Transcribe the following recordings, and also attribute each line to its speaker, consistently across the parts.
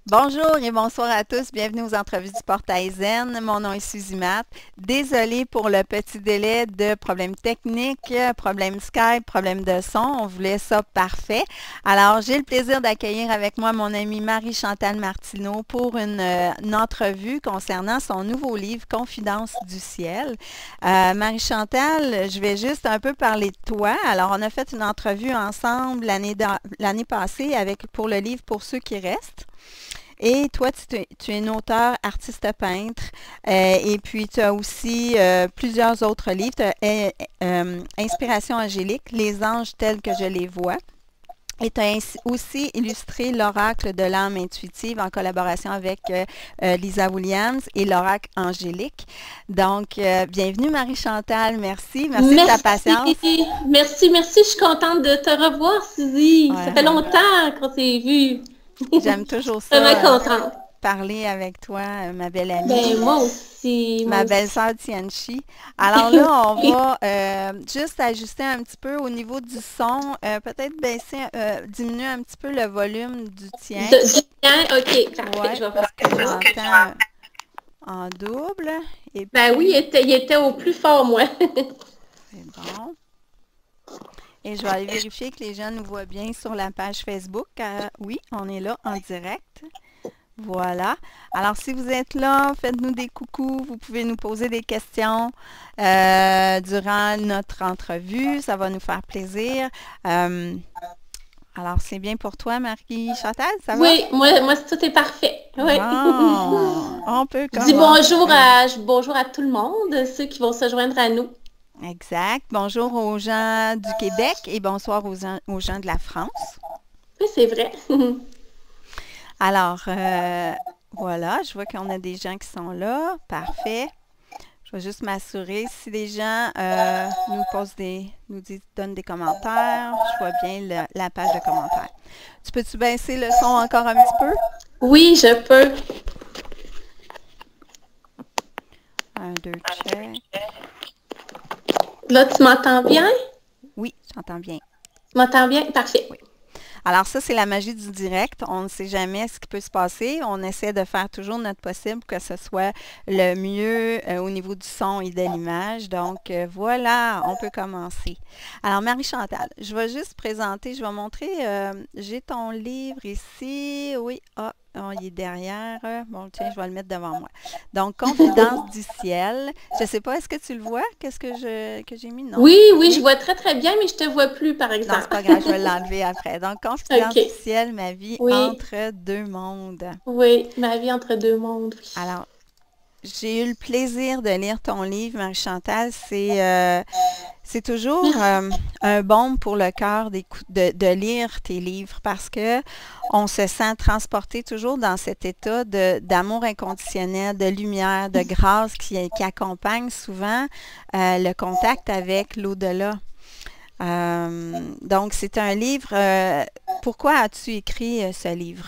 Speaker 1: Bonjour et bonsoir à tous. Bienvenue aux entrevues du Portail Zen. Mon nom est Suzy Matt. Désolée pour le petit délai de problèmes techniques, problèmes Skype, problèmes de son. On voulait ça parfait. Alors, j'ai le plaisir d'accueillir avec moi mon amie Marie-Chantal Martineau pour une entrevue concernant son nouveau livre Confidences du ciel. Marie-Chantal, je vais juste un peu parler de toi. Alors, on a fait une entrevue ensemble l'année passée pour le livre Pour ceux qui restent. Et toi, tu es une auteure, artiste peintre, et puis tu as aussi plusieurs autres livres. Tu as Inspiration angélique, Les anges tels que je les vois. Et tu as aussi illustré l'oracle de l'âme intuitive en collaboration avec Lisa Williams et l'oracle angélique. Donc, bienvenue Marie-Chantal, merci. Merci de ta patience.
Speaker 2: Merci, je suis contente de te revoir, Suzy.
Speaker 1: Ouais,
Speaker 2: Ça fait longtemps qu'on s'est vu.
Speaker 1: J'aime toujours
Speaker 2: Vraiment
Speaker 1: ça,
Speaker 2: contente.
Speaker 1: parler avec toi, ma belle amie.
Speaker 2: Ben, moi aussi.
Speaker 1: Ma belle-sœur Tianchi. Alors là, on va juste ajuster un petit peu au niveau du son, peut-être diminuer un petit peu le volume du tien.
Speaker 2: Du tien, ok, parfait,
Speaker 1: Ouais,
Speaker 2: je vais
Speaker 1: parce
Speaker 2: faire
Speaker 1: que
Speaker 2: ça.
Speaker 1: j'entends en double. Et
Speaker 2: Ben oui, il était au plus fort, moi.
Speaker 1: c'est bon. Et je vais aller vérifier que les gens nous voient bien sur la page Facebook. Oui, on est là en direct. Voilà. Alors, si vous êtes là, faites-nous des coucous. Vous pouvez nous poser des questions durant notre entrevue. Ça va nous faire plaisir. Alors, c'est bien pour toi, Marie-Chantal, ça va?
Speaker 2: Oui, moi tout est parfait. Oui.
Speaker 1: Bon, on peut
Speaker 2: Je dis
Speaker 1: commencer.
Speaker 2: bonjour à tout le monde, ceux qui vont se joindre à nous.
Speaker 1: Exact. Bonjour aux gens du Québec et bonsoir aux gens de la France.
Speaker 2: Oui, c'est vrai.
Speaker 1: Alors, voilà, je vois qu'on a des gens qui sont là. Parfait. Je vais juste m'assurer si les gens donnent des commentaires. Je vois bien la page de commentaires. Tu peux-tu baisser le son encore un petit peu?
Speaker 2: Oui, je peux.
Speaker 1: 1, 2, check.
Speaker 2: Là, tu m'entends bien?
Speaker 1: Oui, j'entends bien.
Speaker 2: Tu m'entends bien? Parfait.
Speaker 1: Oui. Alors ça, c'est la magie du direct. On ne sait jamais ce qui peut se passer. On essaie de faire toujours notre possible pour que ce soit le mieux au niveau du son et de l'image. Donc voilà, on peut commencer. Alors Marie-Chantal, je vais juste présenter, je vais montrer, j'ai ton livre ici. Oui, il est derrière. Bon, tiens, je vais le mettre devant moi. Donc, Confidence du ciel. Je ne sais pas, est-ce que tu le vois? Qu'est-ce que j'ai mis? Non?
Speaker 2: Oui, je vois très très bien, mais je te vois plus, par
Speaker 1: Non, c'est
Speaker 2: exemple.
Speaker 1: pas grave, je vais l'enlever après. Donc, Confidence
Speaker 2: OK.
Speaker 1: du ciel, ma vie
Speaker 2: Oui,
Speaker 1: entre deux mondes.
Speaker 2: oui, ma vie entre deux mondes, oui.
Speaker 1: Alors, j'ai eu le plaisir de lire ton livre, Marie-Chantal. C'est toujours
Speaker 2: Merci.
Speaker 1: un baume pour le cœur de lire tes livres parce que on se sent transporté toujours dans cet état d'amour inconditionnel, de lumière, de grâce qui accompagne souvent le contact avec l'au-delà. Donc, c'est un livre. Pourquoi as-tu écrit ce livre?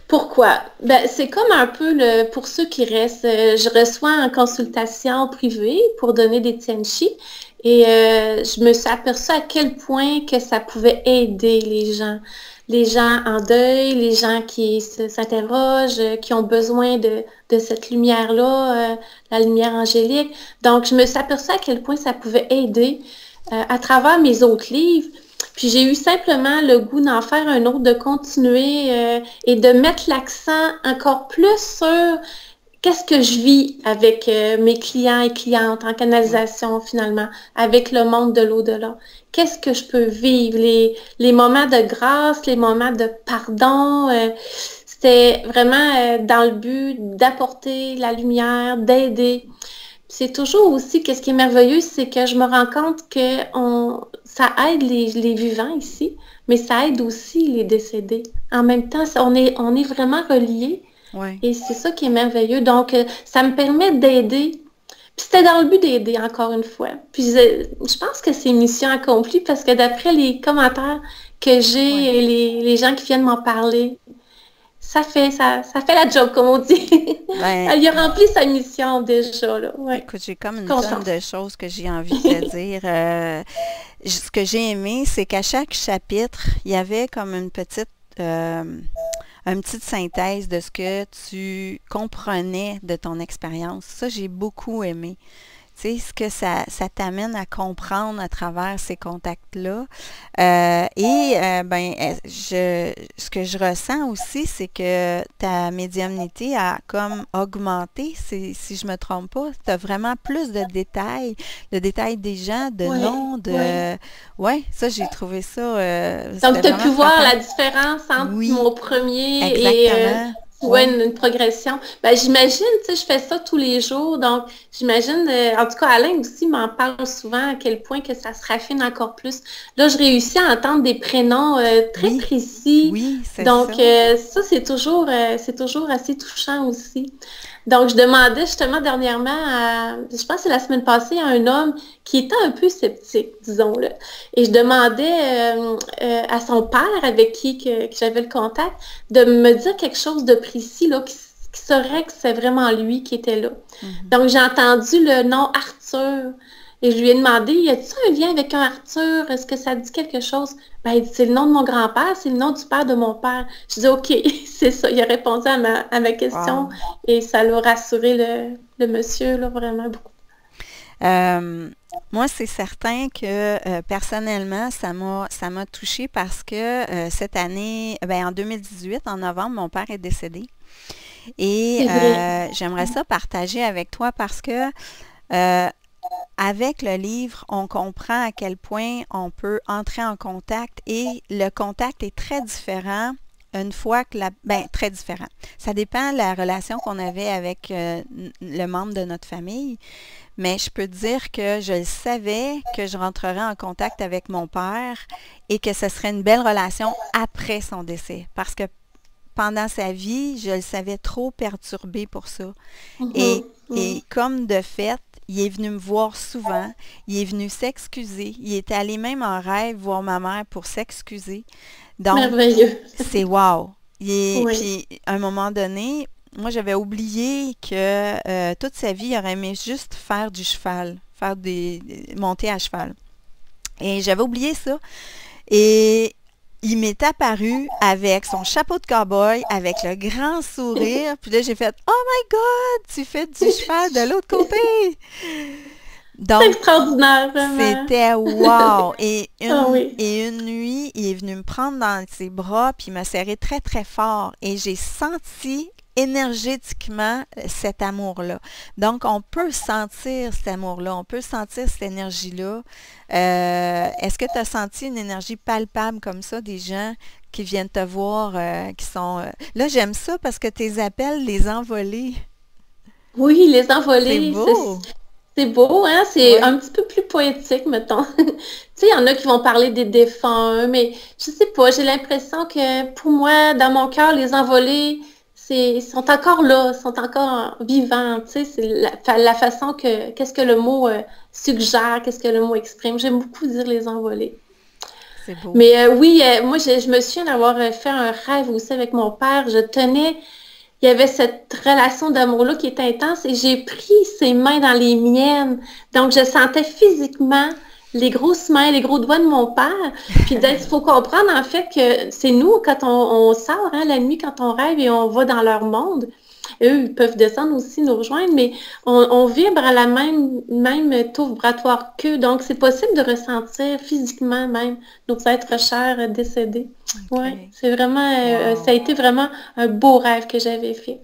Speaker 2: Pourquoi? Ben, c'est comme un peu pour ceux qui restent. Je reçois en consultation privée pour donner des tianchi et je me suis aperçue à quel point que ça pouvait aider les gens. Les gens en deuil, les gens qui s'interrogent, qui ont besoin de cette lumière-là, la lumière angélique. Donc, je me suis aperçue à quel point ça pouvait aider à travers mes autres livres. Puis j'ai eu simplement le goût d'en faire un autre, de continuer et de mettre l'accent encore plus sur qu'est-ce que je vis avec mes clients et clientes en canalisation finalement, avec le monde de l'au-delà. Qu'est-ce que je peux vivre, les moments de grâce, les moments de pardon. C'était vraiment dans le but d'apporter la lumière, d'aider. C'est toujours aussi, qu'est-ce qui est merveilleux, c'est que je me rends compte que ça aide les vivants ici, mais ça aide aussi les décédés. En même temps, on est vraiment reliés
Speaker 1: Oui.
Speaker 2: et c'est ça qui est merveilleux. Donc, ça me permet d'aider. Puis c'était dans le but d'aider, encore une fois. Puis je pense que c'est mission accomplie parce que d'après les commentaires que
Speaker 1: Oui.
Speaker 2: j'ai et les gens qui viennent m'en parler, ça fait la job, comme on dit.
Speaker 1: Ben,
Speaker 2: Elle a rempli sa mission déjà, là. Ouais.
Speaker 1: écoute, j'ai comme
Speaker 2: Je suis
Speaker 1: une tonne
Speaker 2: contente.
Speaker 1: de choses que j'ai envie de te dire. Ce que j'ai aimé, c'est qu'à chaque chapitre, il y avait comme une petite une petite synthèse de ce que tu comprenais de ton expérience. Ça, j'ai beaucoup aimé. Tu sais, ce que ça t'amène à comprendre à travers ces contacts-là. Ce que je ressens aussi, c'est que ta médiumnité a comme augmenté, si je me trompe pas. Tu as vraiment plus de détails, le détail des gens, de
Speaker 2: Oui,
Speaker 1: noms,
Speaker 2: oui.
Speaker 1: de... Ouais, ça, j'ai trouvé ça,
Speaker 2: Donc,
Speaker 1: c'était
Speaker 2: tu as pu
Speaker 1: vraiment
Speaker 2: voir
Speaker 1: frappant.
Speaker 2: la différence entre
Speaker 1: Oui,
Speaker 2: mon premier et
Speaker 1: exactement.
Speaker 2: tu vois
Speaker 1: Oui,
Speaker 2: une progression. Ben, j'imagine, tu sais, je fais ça tous les jours. Donc, j'imagine, en tout cas, Alain aussi m'en parle souvent à quel point que ça se raffine encore plus. Là, je réussis à entendre des prénoms très
Speaker 1: oui,
Speaker 2: précis.
Speaker 1: oui, c'est
Speaker 2: Donc,
Speaker 1: ça.
Speaker 2: ça, c'est toujours assez touchant aussi. Donc, je demandais justement dernièrement je pense que c'est la semaine passée, à un homme qui était un peu sceptique, disons-le. Et je demandais à son père, avec que j'avais le contact, de me dire quelque chose de précis, là, qui saurait que c'est vraiment lui qui était là.
Speaker 1: Mhm.
Speaker 2: Donc, j'ai entendu le nom Arthur. Et je lui ai demandé, y a-t-il un lien avec un Arthur? Est-ce que ça dit quelque chose? Ben, il dit, c'est le nom de mon grand-père, c'est le nom du père de mon père. Je dis, OK, c'est ça. Il a répondu à ma question
Speaker 1: Wow.
Speaker 2: et ça l'a rassuré le monsieur, là, vraiment beaucoup.
Speaker 1: Euh, Moi, c'est certain que personnellement, ça m'a touchée parce que cette année, ben, en 2018, en novembre, mon père est décédé. Et
Speaker 2: C'est vrai.
Speaker 1: j'aimerais ça partager avec toi parce que euh, avec le livre, on comprend à quel point on peut entrer en contact et le contact est très différent une fois que ben, très différent. Ça dépend de la relation qu'on avait avec le membre de notre famille. Mais je peux te dire que je le savais que je rentrerais en contact avec mon père et que ce serait une belle relation après son décès. Parce que pendant sa vie, je le savais trop perturbé pour ça. Et,
Speaker 2: Mhm,
Speaker 1: et
Speaker 2: mhm.
Speaker 1: comme de fait, il est venu me voir souvent, il est venu s'excuser, il est allé même en rêve voir ma mère pour s'excuser. Donc,
Speaker 2: Merveilleux.
Speaker 1: c'est wow.
Speaker 2: Oui.
Speaker 1: Puis, à un moment donné, moi, j'avais oublié que toute sa vie, il aurait aimé juste faire du cheval, monter à cheval. Et j'avais oublié ça. Et il m'est apparu avec son chapeau de cow-boy, avec le grand sourire. Puis là, j'ai fait, Oh my God, tu fais du cheval de l'autre côté.
Speaker 2: C'est
Speaker 1: Donc,
Speaker 2: extraordinaire, vraiment.
Speaker 1: c'était wow!
Speaker 2: Ah oui.
Speaker 1: Et une nuit, il est venu me prendre dans ses bras, puis il m'a serré très, très fort. Et j'ai senti énergétiquement cet amour-là. Donc, on peut sentir cet amour-là, on peut sentir cette énergie-là. Est-ce que tu as senti une énergie palpable comme ça, des gens qui viennent te voir, qui sont... Là, j'aime ça parce que tes appels, les envolés,
Speaker 2: Oui, les
Speaker 1: c'est
Speaker 2: envolées,
Speaker 1: beau!
Speaker 2: c'est beau, hein? C'est
Speaker 1: Oui.
Speaker 2: un petit peu plus poétique, mettons. Tu sais, il y en a qui vont parler des défunts, mais je sais pas, j'ai l'impression que pour moi, dans mon cœur, les envolées, sont encore là, sont encore vivants. Tu sais, c'est la façon qu'est-ce que le mot suggère, qu'est-ce que le mot exprime. J'aime beaucoup dire les envolées.
Speaker 1: C'est beau.
Speaker 2: Mais oui, moi, je me souviens d'avoir fait un rêve aussi avec mon père. Il y avait cette relation d'amour-là qui était intense et j'ai pris ses mains dans les miennes. Donc, je sentais physiquement les grosses mains, les gros doigts de mon père. Puis, il faut comprendre en fait que c'est nous, quand on sort hein, la nuit, quand on rêve et on va dans leur monde. Eux, ils peuvent descendre aussi, nous rejoindre, mais on vibre à la même taux vibratoire qu'eux. Donc, c'est possible de ressentir physiquement même nos êtres chers décédés. Oui,
Speaker 1: OK.
Speaker 2: c'est vraiment, ça
Speaker 1: Wow.
Speaker 2: a été vraiment un beau rêve que j'avais fait.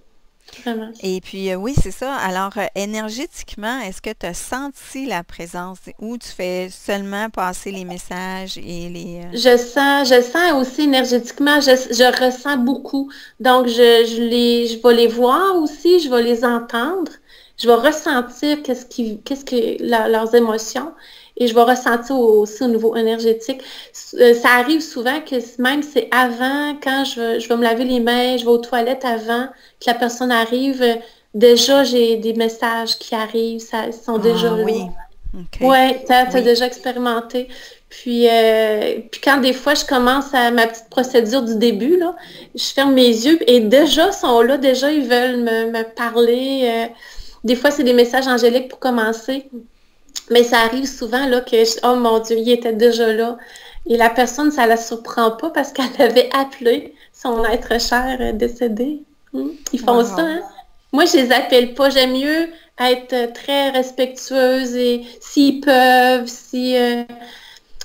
Speaker 2: Vraiment.
Speaker 1: Et puis, oui, c'est ça. Alors, énergétiquement, est-ce que tu as senti la présence ou tu fais seulement passer les messages et les...
Speaker 2: Je sens aussi énergétiquement, je ressens beaucoup. Donc, je vais les voir aussi, je vais les entendre, je vais ressentir leurs émotions et je vais ressentir aussi au niveau énergétique. Ça arrive souvent que même c'est avant, quand je vais me laver les mains, je vais aux toilettes avant que la personne arrive, déjà j'ai des messages qui arrivent, ils sont déjà
Speaker 1: Ah
Speaker 2: là.
Speaker 1: oui, OK.
Speaker 2: Ouais, t'as
Speaker 1: Oui,
Speaker 2: déjà expérimenté. Puis quand des fois je commence à ma petite procédure du début, là, je ferme mes yeux et déjà ils sont là, déjà ils veulent me parler. Des fois, c'est des messages angéliques pour commencer. Mais ça arrive souvent là, oh mon Dieu, il était déjà là. Et la personne, ça la surprend pas parce qu'elle avait appelé son être cher décédé. Ils font ça,
Speaker 1: Wow.
Speaker 2: hein? Moi, je les appelle pas. J'aime mieux être très respectueuse et s'ils peuvent,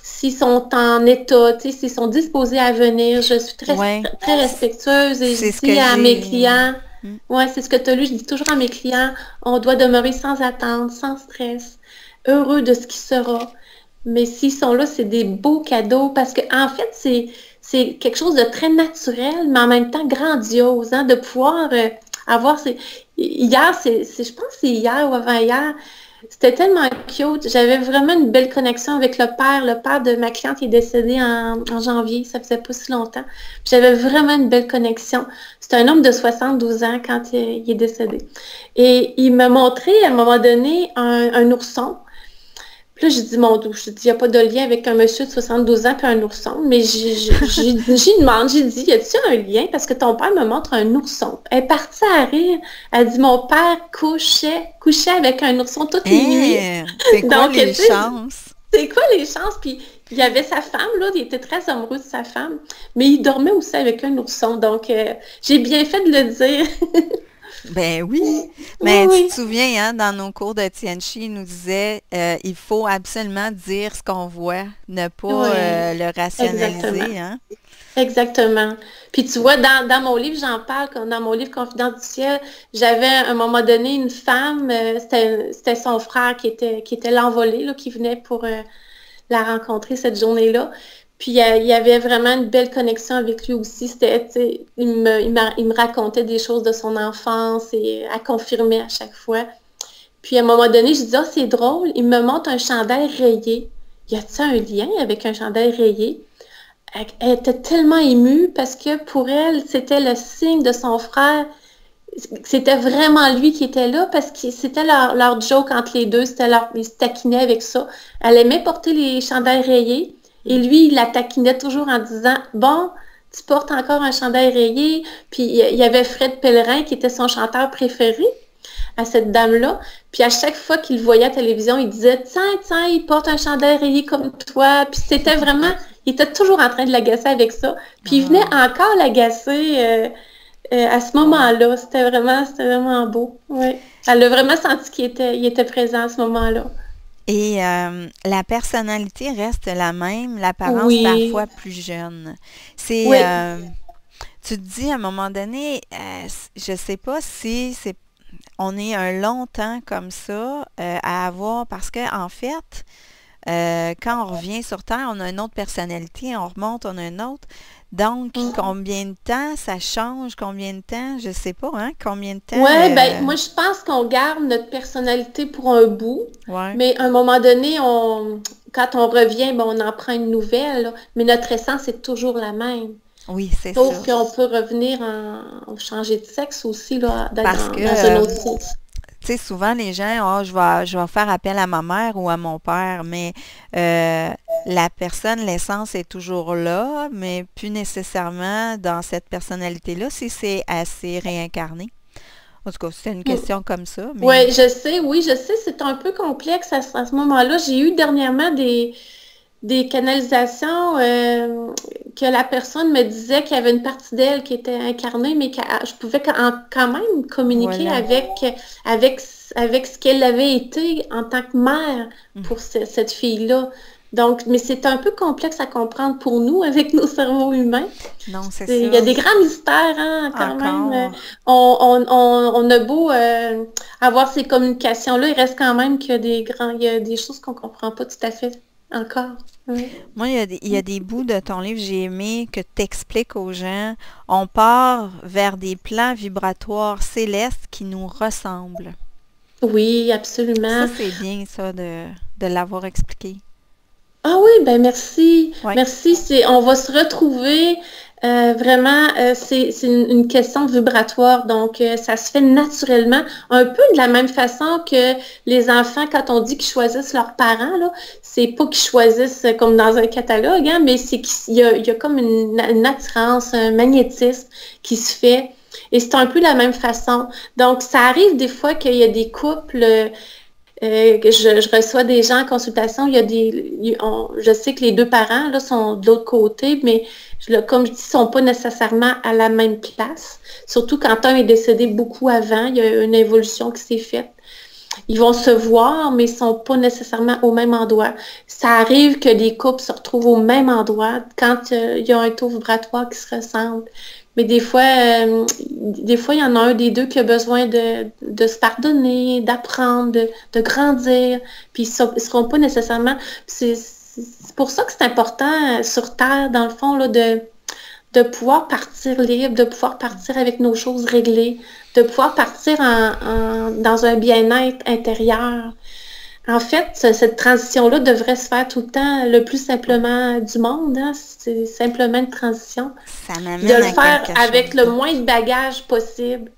Speaker 2: s'ils sont en état, tu sais, s'ils sont disposés à venir, je suis très,
Speaker 1: Ouais,
Speaker 2: très respectueuse et je
Speaker 1: c'est ce que
Speaker 2: dis à mes
Speaker 1: j'ai.
Speaker 2: clients,
Speaker 1: Hmm.
Speaker 2: ouais, c'est ce que tu as lu, je dis toujours à mes clients, on doit demeurer sans attente, sans stress, heureux de ce qui sera. Mais s'ils sont là, c'est des beaux cadeaux parce que en fait, c'est quelque chose de très naturel, mais en même temps grandiose, hein, de pouvoir avoir ces. Hier, je pense que c'est hier ou avant-hier, c'était tellement cute. J'avais vraiment une belle connexion avec le père. Le père de ma cliente est décédé en janvier, ça faisait pas si longtemps. J'avais vraiment une belle connexion. C'est un homme de 72 ans quand il est décédé. Et il m'a montré à un moment donné un ourson. Puis là, j'ai dit, mon Dieu, j'ai dit, il n'y a pas de lien avec un monsieur de 72 ans et un ourson. Mais j'ai demandé, j'ai dit, y a-t-il un lien? Parce que ton père me montre un ourson. Elle est partie à rire. Elle dit, mon père couchait avec un ourson toutes les nuits.
Speaker 1: C'est quoi
Speaker 2: Donc, tu
Speaker 1: les
Speaker 2: sais,
Speaker 1: chances?
Speaker 2: c'est quoi les chances? Puis, il y avait sa femme, là, il était très amoureux de sa femme, mais il dormait aussi avec un ourson. Donc, j'ai bien fait de le dire.
Speaker 1: Ben oui,
Speaker 2: Oui,
Speaker 1: mais tu te
Speaker 2: oui.
Speaker 1: souviens, hein, dans nos cours de Tianchi, il nous disait il faut absolument dire ce qu'on voit, ne pas
Speaker 2: Oui,
Speaker 1: le
Speaker 2: exactement.
Speaker 1: rationaliser, hein?
Speaker 2: Exactement. Puis tu vois, dans mon livre, j'en parle, dans mon livre confidentiel, j'avais à un moment donné une femme, c'était son frère qui était l'envolé, là, qui venait pour la rencontrer cette journée-là. Puis il y avait vraiment une belle connexion avec lui aussi. C'était, tu sais, il me racontait des choses de son enfance et elle confirmait à chaque fois. Puis à un moment donné, je dis, ah, c'est drôle, il me montre un chandail rayé. Y a-t-il un lien avec un chandail rayé? Elle était tellement émue parce que pour elle, c'était le signe de son frère. C'était vraiment lui qui était là parce que c'était leur joke entre les deux. Ils se taquinaient avec ça. Elle aimait porter les chandails rayés et lui, il la taquinait toujours en disant, bon, tu portes encore un chandail rayé. Puis il y avait Fred Pellerin qui était son chanteur préféré à cette dame-là. Puis à chaque fois qu'il le voyait à la télévision, il disait, tiens, tiens, il porte un chandail rayé comme toi. Puis c'était vraiment, il était toujours en train de l'agacer avec ça. Puis il venait
Speaker 1: Ah,
Speaker 2: encore l'agacer à ce
Speaker 1: wow.
Speaker 2: moment-là. C'était vraiment beau. Ouais. Elle a vraiment senti qu'il était présent à ce moment-là.
Speaker 1: Et la personnalité reste la même, l'apparence
Speaker 2: Oui,
Speaker 1: parfois plus jeune. C'est,
Speaker 2: oui.
Speaker 1: tu te dis à un moment donné, je sais pas si c'est, on est un long temps comme ça à avoir, parce que en fait, quand on revient sur Terre, on a une autre personnalité, on remonte, on a une autre. Donc, combien de temps ça change? Combien de temps? Je sais pas, hein? Combien de temps?
Speaker 2: Ouais, ben moi je pense qu'on garde notre personnalité pour un bout,
Speaker 1: Ouais.
Speaker 2: mais à un moment donné, quand on revient, ben, on en prend une nouvelle, là. Mais notre essence est toujours la même.
Speaker 1: Oui, c'est
Speaker 2: Sauf
Speaker 1: ça.
Speaker 2: qu'on peut revenir changer de sexe aussi, là,
Speaker 1: Parce que,
Speaker 2: dans un autre sexe.
Speaker 1: tu sais, souvent les gens, ah, je vais faire appel à ma mère ou à mon père, mais euh, la personne, l'essence est toujours là, mais plus nécessairement dans cette personnalité-là, si c'est assez réincarné. En tout cas, c'était une question comme ça, mais
Speaker 2: Oui, oui, je sais, c'est un peu complexe à ce moment-là. J'ai eu dernièrement des canalisations que la personne me disait qu'il y avait une partie d'elle qui était incarnée, mais que je pouvais quand même communiquer
Speaker 1: voilà.
Speaker 2: avec, avec ce qu'elle avait été en tant que mère
Speaker 1: Mm.
Speaker 2: pour cette fille-là. Donc, mais c'est un peu complexe à comprendre pour nous avec nos cerveaux humains.
Speaker 1: Non, c'est
Speaker 2: Il y a
Speaker 1: ça.
Speaker 2: des grands mystères, hein, quand même.
Speaker 1: Encore.
Speaker 2: On a beau avoir ces communications-là, il reste quand même il y a des choses qu'on comprend pas tout à fait encore. Oui.
Speaker 1: Moi, il y a des bouts de ton livre que j'ai aimé que tu expliques aux gens. On part vers des plans vibratoires célestes qui nous ressemblent.
Speaker 2: Oui,
Speaker 1: Ça,
Speaker 2: absolument.
Speaker 1: c'est bien, ça, de l'avoir expliqué.
Speaker 2: Ah oui, ben merci.
Speaker 1: Oui.
Speaker 2: Merci. On va se retrouver. Vraiment, c'est une question vibratoire. Donc, ça se fait naturellement, un peu de la même façon que les enfants, quand on dit qu'ils choisissent leurs parents, là, c'est pas qu'ils choisissent comme dans un catalogue, hein, mais c'est qu'il y a comme une attirance, un magnétisme qui se fait. Et c'est un peu la même façon. Donc, ça arrive des fois qu'il y a des couples Je reçois des gens en consultation, je sais que les deux parents là, sont de l'autre côté, mais comme je dis, ils ne sont pas nécessairement à la même place. Surtout quand un est décédé beaucoup avant, il y a une évolution qui s'est faite. Ils vont se voir, mais ils ne sont pas nécessairement au même endroit. Ça arrive que des couples se retrouvent au même endroit quand il y a un taux vibratoire qui se ressemble. Mais des fois, il y en a un des deux qui a besoin de se pardonner, d'apprendre, de grandir. Puis ils ne seront pas nécessairement... C'est pour ça que c'est important sur Terre, dans le fond, là, de pouvoir partir libre, de pouvoir partir avec nos choses réglées, de pouvoir partir dans un bien-être intérieur. En fait, cette transition-là devrait se faire tout le temps le plus simplement du monde. Hein? C'est simplement une transition.
Speaker 1: Ça m'amène
Speaker 2: de le
Speaker 1: à
Speaker 2: faire
Speaker 1: quelque
Speaker 2: avec
Speaker 1: chose.
Speaker 2: le moins de bagages possible.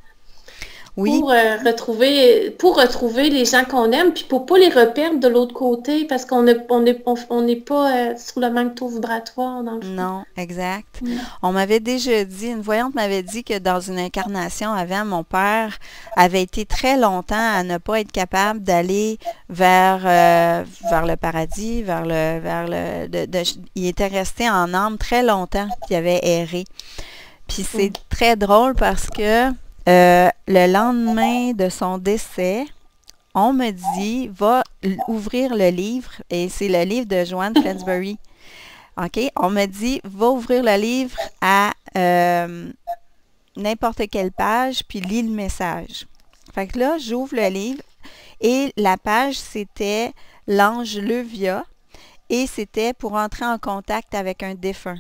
Speaker 1: Oui.
Speaker 2: Pour retrouver les gens qu'on aime, puis pour pas les reperdre de l'autre côté, parce qu'on n'est pas sur le même taux vibratoire, dans le fond.
Speaker 1: Non, exact.
Speaker 2: Mm.
Speaker 1: On m'avait déjà dit, une voyante m'avait dit que dans une incarnation avant, mon père avait été très longtemps à ne pas être capable d'aller vers le paradis, il était resté en âme très longtemps, puis il avait erré. Puis c'est très drôle parce que le lendemain de son décès, on me dit, va ouvrir le livre, et c'est le livre de Joanne Flansbury. OK? On me dit, va ouvrir le livre à n'importe quelle page, puis lis le message. Fait que là, j'ouvre le livre, et la page, c'était l'ange Levia, et c'était pour entrer en contact avec un défunt.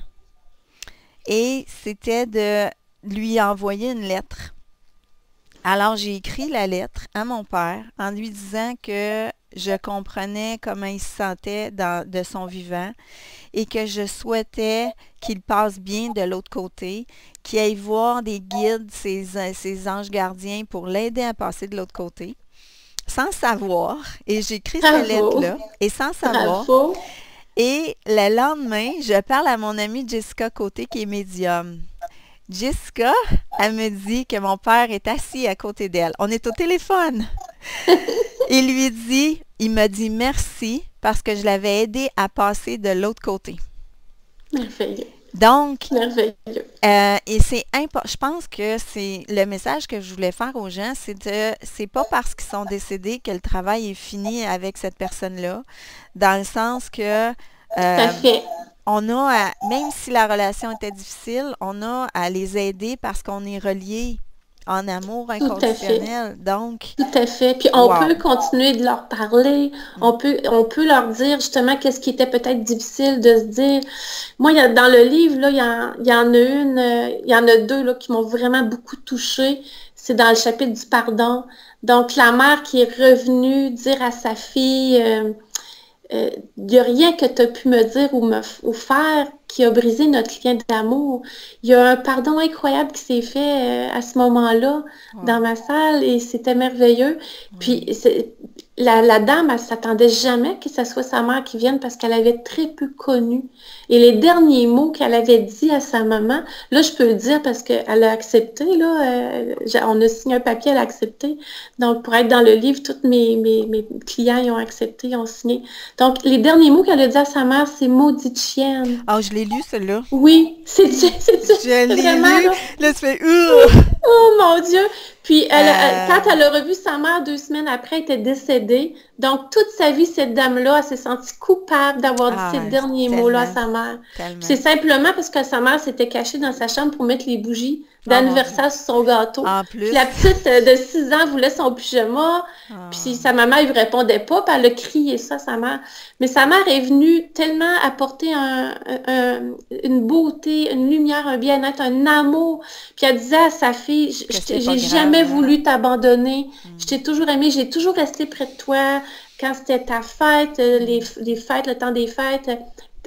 Speaker 1: Et c'était de lui envoyer une lettre. Alors, j'ai écrit la lettre à mon père en lui disant que je comprenais comment il se sentait de son vivant et que je souhaitais qu'il passe bien de l'autre côté, qu'il aille voir des guides, ses anges gardiens pour l'aider à passer de l'autre côté, sans savoir. Et j'écris cette lettre-là, et sans savoir.
Speaker 2: Bravo.
Speaker 1: Et le lendemain, je parle à mon amie Jessica Côté, qui est médium. Jessica, elle me dit que mon père est assis à côté d'elle. On est au téléphone. Il me dit merci parce que je l'avais aidé à passer de l'autre côté.
Speaker 2: Merveilleux.
Speaker 1: Donc,
Speaker 2: merveilleux.
Speaker 1: Et c'est important. Je pense que c'est le message que je voulais faire aux gens, c'est pas parce qu'ils sont décédés que le travail est fini avec cette personne-là, dans le sens que
Speaker 2: Tout à fait.
Speaker 1: on a même si la relation était difficile, on a à les aider parce qu'on est reliés en amour inconditionnel. Donc,
Speaker 2: tout à fait. Puis on peut continuer de leur parler. On peut leur dire justement qu'est-ce qui était peut-être difficile de se dire. Moi, dans le livre, là, il y en a deux là, qui m'ont vraiment beaucoup touchée. C'est dans le chapitre du pardon. Donc, la mère qui est revenue dire à sa fille, il n'y a rien que tu as pu me dire ou faire qui a brisé notre lien d'amour. Il y a un pardon incroyable qui s'est fait à ce moment-là dans ma salle et c'était merveilleux. Puis la dame, elle ne s'attendait jamais que ce soit sa mère qui vienne parce qu'elle avait très peu connu. Et les derniers mots qu'elle avait dit à sa maman, là, je peux le dire parce qu'elle a accepté, là, on a signé un papier, elle a accepté. Donc, pour être dans le livre, tous mes clients, ils ont accepté, ils ont signé. Donc, les derniers mots qu'elle a dit à sa mère, c'est « maudite chienne ».
Speaker 1: Ah, je l'ai lu, celui-là.
Speaker 2: Oui, c'est
Speaker 1: je l'ai
Speaker 2: vraiment,
Speaker 1: lu. Là, tu fais «
Speaker 2: Oh mon Dieu! » Puis, quand elle a revu sa mère 2 semaines après, elle était décédée. Donc, toute sa vie, cette dame-là, elle s'est sentie coupable d'avoir dit ces derniers mots-là à sa mère. C'est simplement parce que sa mère s'était cachée dans sa chambre pour mettre les bougies d'anniversaire sur son gâteau.
Speaker 1: En plus.
Speaker 2: Puis la petite de 6 ans voulait son pyjama. Puis sa maman, elle ne répondait pas. Puis elle a crié ça, sa mère. Mais sa mère est venue tellement apporter une beauté, une lumière, un bien-être, un amour. Puis elle disait à sa fille, j'ai jamais voulu t'abandonner. Je t'ai toujours aimé, j'ai toujours resté près de toi. Quand c'était ta fête, les fêtes, le temps des fêtes,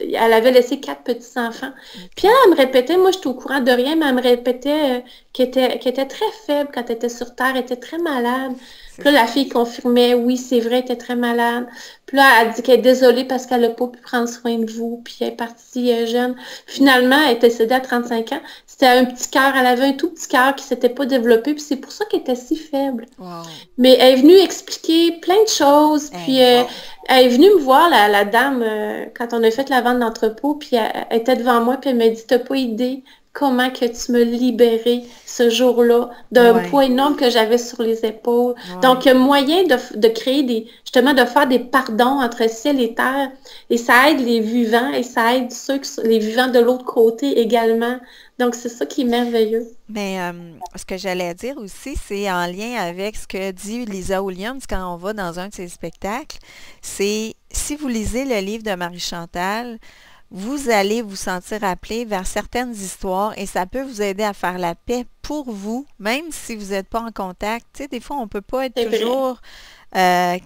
Speaker 2: elle avait laissé 4 petits-enfants. Puis elle me répétait, moi j'étais au courant de rien, mais elle me répétait qui était très faible quand elle était sur Terre, elle était très malade.
Speaker 1: C'est
Speaker 2: Puis là,
Speaker 1: ça.
Speaker 2: la fille confirmait, oui, c'est vrai, elle était très malade. Puis là, elle dit qu'elle est désolée parce qu'elle n'a pas pu prendre soin de vous, puis elle est partie jeune. Finalement, elle est décédée à 35 ans. C'était un petit cœur, elle avait un tout petit cœur qui s'était pas développé, puis c'est pour ça qu'elle était si faible.
Speaker 1: Wow.
Speaker 2: Mais elle est venue expliquer plein de choses, puis
Speaker 1: Hey, wow.
Speaker 2: elle est venue me voir, la dame, quand on a fait la vente d'entrepôt, puis elle était devant moi, puis elle m'a dit, t'as pas idée comment que tu me libéré ce jour-là d'un
Speaker 1: Ouais,
Speaker 2: poids énorme que j'avais sur les épaules.
Speaker 1: ouais.
Speaker 2: Donc, il y a moyen de créer justement, de faire des pardons entre ciel et terre, et ça aide les vivants, et ça aide les vivants de l'autre côté également. Donc, c'est ça qui est merveilleux.
Speaker 1: Mais ce que j'allais dire aussi, c'est en lien avec ce que dit Lisa Williams quand on va dans un de ses spectacles, c'est si vous lisez le livre de Marie-Chantal, vous allez vous sentir appelé vers certaines histoires et ça peut vous aider à faire la paix pour vous, même si vous n'êtes pas en contact. Tu sais, des fois, on ne peut pas être
Speaker 2: C'est vrai.
Speaker 1: toujours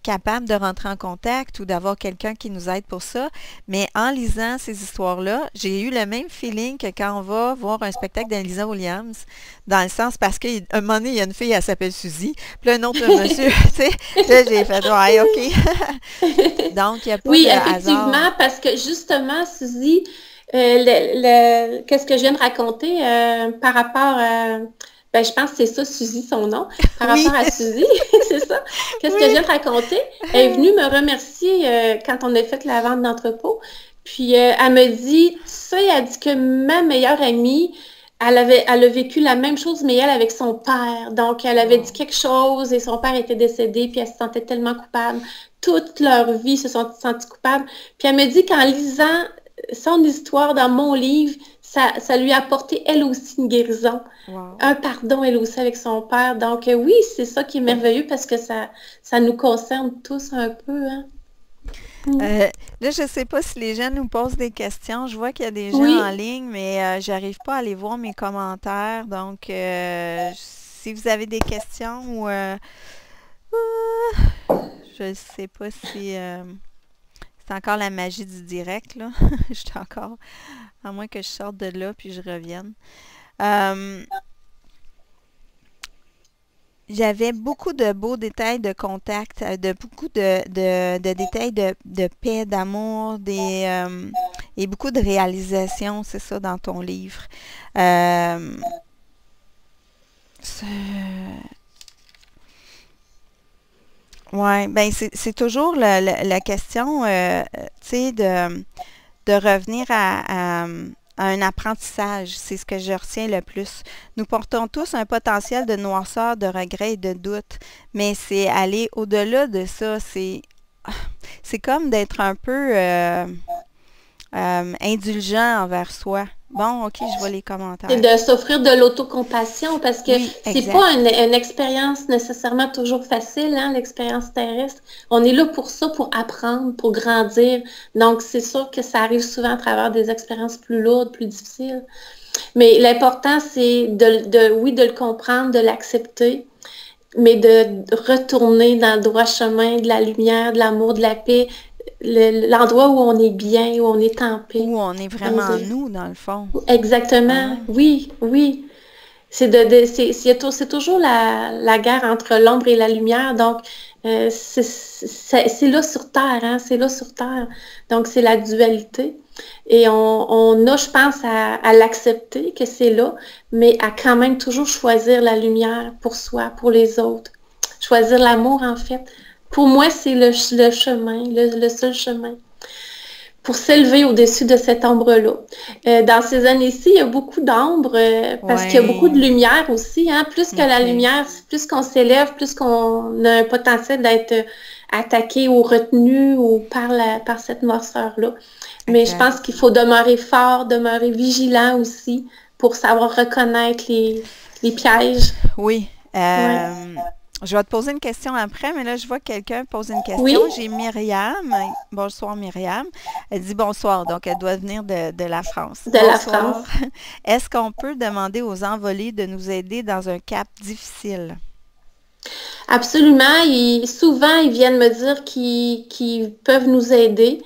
Speaker 1: capable de rentrer en contact ou d'avoir quelqu'un qui nous aide pour ça. Mais en lisant ces histoires-là, j'ai eu le même feeling que quand on va voir un spectacle d'Elisa Williams, dans le sens parce qu'à un moment donné, il y a une fille, elle s'appelle Suzy, puis un autre monsieur, tu sais, là, j'ai fait, ouais, OK. Donc, il n'y a pas
Speaker 2: Oui,
Speaker 1: de hasard.
Speaker 2: effectivement, parce que justement, Suzy, qu'est-ce que je viens de raconter par rapport à... Ben, je pense que c'est ça, Suzy, son nom. Par
Speaker 1: Oui,
Speaker 2: rapport à Suzy, c'est ça. Qu'est-ce que je viens
Speaker 1: oui.
Speaker 2: de raconter? Elle est venue me remercier quand on a fait la vente d'entrepôt. Puis, elle me dit, tu sais, elle dit que ma meilleure amie, elle a vécu la même chose, mais elle avec son père. Donc, elle avait dit
Speaker 1: Wow.
Speaker 2: quelque chose et son père était décédé, puis elle se sentait tellement coupable. Toute leur vie, se sont sentis coupables. Puis elle me dit qu'en lisant son histoire dans mon livre, ça lui a apporté elle aussi une guérison,
Speaker 1: Wow.
Speaker 2: un pardon elle aussi avec son père. Donc oui, c'est ça qui est merveilleux parce que ça nous concerne tous un peu, hein. Mm.
Speaker 1: Euh, là, je ne sais pas si les gens nous posent des questions. Je vois qu'il y a des gens en
Speaker 2: Oui,
Speaker 1: ligne, mais j'arrive pas à aller voir mes commentaires. Donc, si vous avez des questions ou je ne sais pas si c'est encore la magie du direct, là. Je suis encore, à moins que je sorte de là puis je revienne. Euh, J'avais beaucoup de beaux détails de contact, de beaucoup de détails de paix, d'amour, et beaucoup de réalisations, c'est ça, dans ton livre. Euh, c'est- ouais, ben c'est toujours la question, tu sais, de revenir à un apprentissage. C'est ce que je retiens le plus. Nous portons tous un potentiel de noirceur, de regret et de doute, mais c'est aller au-delà de ça. C'est comme d'être un peu indulgent envers soi. Bon, OK, je vois les
Speaker 2: c'est
Speaker 1: commentaires.
Speaker 2: de s'offrir de l'autocompassion parce que
Speaker 1: Oui,
Speaker 2: c'est
Speaker 1: exact.
Speaker 2: pas une expérience nécessairement toujours facile, hein, l'expérience terrestre. On est là pour ça, pour apprendre, pour grandir. Donc, c'est sûr que ça arrive souvent à travers des expériences plus lourdes, plus difficiles. Mais l'important, c'est oui, de le comprendre, de l'accepter, mais de retourner dans le droit chemin de la lumière, de l'amour, de la paix, l'endroit où on est bien, où on est en paix.
Speaker 1: Où on est
Speaker 2: Donc,
Speaker 1: vraiment nous, dans le fond.
Speaker 2: exactement,
Speaker 1: Hein?
Speaker 2: oui, oui. C'est toujours la guerre entre l'ombre et la lumière. Donc, c'est là sur Terre, hein, c'est là sur Terre. Donc, c'est la dualité. Et on a, je pense, à l'accepter que c'est là, mais à quand même toujours choisir la lumière pour soi, pour les autres. Choisir l'amour, en fait. Pour moi, c'est le chemin, le seul chemin pour s'élever au-dessus de cette ombre-là. Dans ces années-ci, il y a beaucoup d'ombre parce qu'il y a beaucoup de
Speaker 1: Ouais,
Speaker 2: lumière aussi, hein. Plus que la
Speaker 1: OK,
Speaker 2: lumière, plus qu'on s'élève, plus qu'on a un potentiel d'être attaqué ou retenu ou par cette noirceur-là. Mais je
Speaker 1: exact.
Speaker 2: pense qu'il faut demeurer fort, demeurer vigilant aussi pour savoir reconnaître les pièges.
Speaker 1: Oui.
Speaker 2: Ouais.
Speaker 1: Je vais te poser une question après, mais là, je vois que quelqu'un pose une
Speaker 2: Oui,
Speaker 1: question. J'ai Myriam. Bonsoir, Myriam. Elle dit bonsoir, donc elle doit venir de la France.
Speaker 2: de la
Speaker 1: Bonsoir.
Speaker 2: France.
Speaker 1: Est-ce qu'on peut demander aux envolés de nous aider dans un cap difficile?
Speaker 2: Absolument. Souvent, ils viennent me dire qu'ils peuvent nous aider.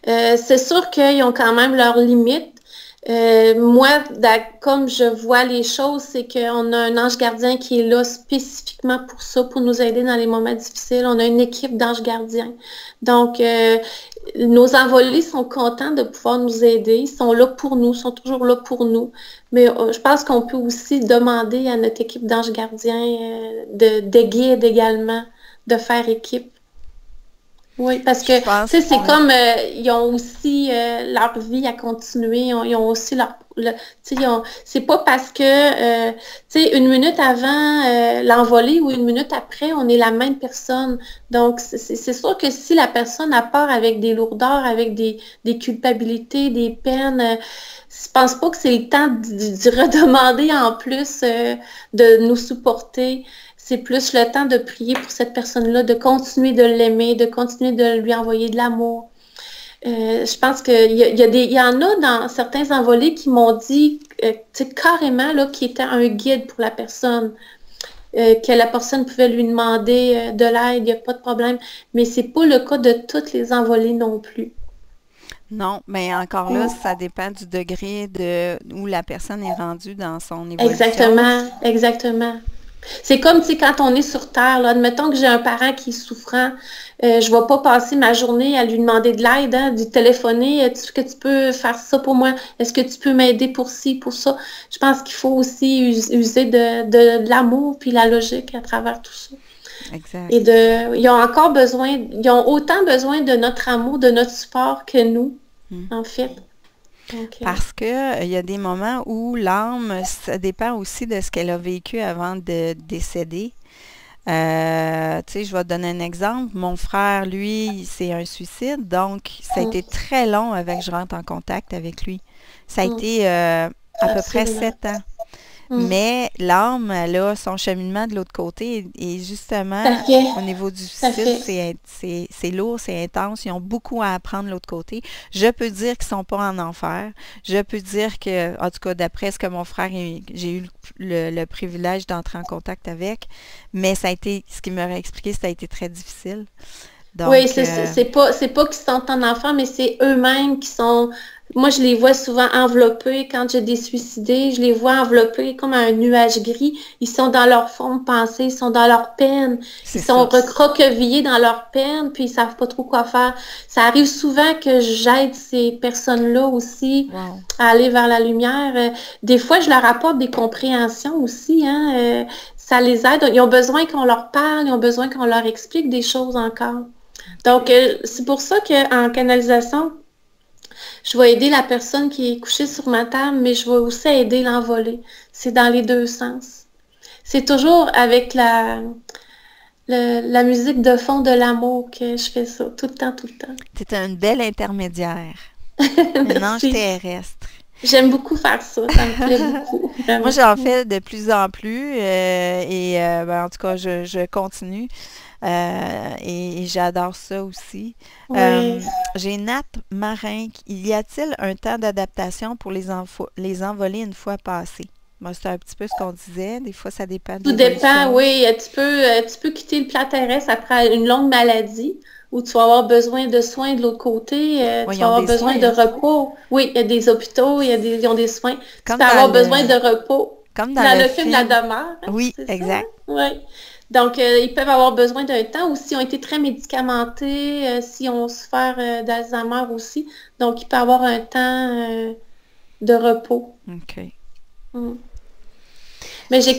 Speaker 2: C'est sûr qu'ils ont quand même leurs limites. Moi, comme je vois les choses, c'est qu'on a un ange gardien qui est là spécifiquement pour ça, pour nous aider dans les moments difficiles. On a une équipe d'anges gardiens. Donc, nos envolés sont contents de pouvoir nous aider. Ils sont là pour nous, ils sont toujours là pour nous. Mais je pense qu'on peut aussi demander à notre équipe d'anges gardiens de guides également, de faire équipe. Oui, parce que, tu sais, c'est comme, ils ont aussi leur vie à continuer, ils ont aussi tu sais, c'est pas parce que, tu sais, une minute avant l'envolée ou une minute après, on est la même personne. Donc, c'est sûr que si la personne a peur avec des lourdeurs, avec des culpabilités, des peines, je pense pas que c'est le temps de redemander en plus de nous supporter. C'est plus le temps de prier pour cette personne-là, de continuer de l'aimer, de continuer de lui envoyer de l'amour. Je pense qu'il y en a dans certains envolés qui m'ont dit carrément là, qu'il était un guide pour la personne, que la personne pouvait lui demander de l'aide, il n'y a pas de problème. Mais c'est pas le cas de toutes les envolées non plus.
Speaker 1: Non, mais encore là, ça dépend du degré où la personne est rendue dans son évolution.
Speaker 2: Exactement, exactement. C'est comme, tu sais, quand on est sur Terre, là, admettons que j'ai un parent qui est souffrant, je ne vais pas passer ma journée à lui demander de l'aide, hein, de téléphoner, est-ce que tu peux faire ça pour moi? Est-ce que tu peux m'aider pour ci, pour ça? Je pense qu'il faut aussi user de l'amour puis la logique à travers tout ça.
Speaker 1: Exact.
Speaker 2: Et ils ont autant besoin de notre amour, de notre support que nous, en fait.
Speaker 1: Parce que il y a des moments où l'âme, ça dépend aussi de ce qu'elle a vécu avant de décéder. Tu sais, je vais te donner un exemple. Mon frère, lui, c'est un suicide, donc ça a été très long avec que je rentre en contact avec lui. Ça a été à peu près 7 ans. Mais l'âme, elle a son cheminement de l'autre côté et justement, au niveau du suicide, c'est lourd, c'est intense. Ils ont beaucoup à apprendre de l'autre côté. Je peux dire qu'ils ne sont pas en enfer. Je peux dire que, en tout cas, d'après ce que mon frère, j'ai eu le privilège d'entrer en contact avec, mais ça a été, ce qu'il m'aurait expliqué, ça a été très difficile. Donc,
Speaker 2: oui, c'est pas qu'ils sont en enfer, mais c'est eux-mêmes qui sont... Moi, je les vois souvent enveloppés quand j'ai des suicidés. Je les vois enveloppés comme un nuage gris. Ils sont dans leur fond de pensée, ils sont dans leur peine. Ils sont recroquevillés dans leur peine, puis ils savent pas trop quoi faire. Ça arrive souvent que j'aide ces personnes-là aussi à aller vers la lumière. Des fois, je leur apporte des compréhensions aussi, hein. Ça les aide. Ils ont besoin qu'on leur parle, ils ont besoin qu'on leur explique des choses encore. Donc, c'est pour ça qu'en canalisation, je vais aider la personne qui est couchée sur ma table, mais je vais aussi aider l'envolé. C'est dans les deux sens. C'est toujours avec la musique de fond de l'amour que je fais ça, tout le temps, tout le temps.
Speaker 1: C'est une belle intermédiaire. Un ange terrestre.
Speaker 2: J'aime beaucoup faire ça, ça me plaît beaucoup.
Speaker 1: Moi, j'en fais de plus en plus en tout cas, je continue. Et j'adore ça aussi.
Speaker 2: Oui.
Speaker 1: J'ai Nat Marin. Y a-t-il un temps d'adaptation pour les envolées une fois passés? Bon, c'est un petit peu ce qu'on disait. Des fois, ça dépend de
Speaker 2: Tout dépend, oui. Tu peux quitter le plan terrestre après une longue maladie où tu vas avoir besoin de soins de l'autre côté. Tu vas avoir besoin de repos. Oui, il y a des hôpitaux, ils ont des soins. Tu peux avoir besoin de repos.
Speaker 1: Comme dans
Speaker 2: le film La demeure. Hein,
Speaker 1: oui, exact.
Speaker 2: Oui. Donc, ils peuvent avoir besoin d'un temps ou s'ils ont été très médicamentés, s'ils ont souffert d'Alzheimer aussi. Donc, il peut avoir un temps de repos.
Speaker 1: OK.
Speaker 2: Mais j'ai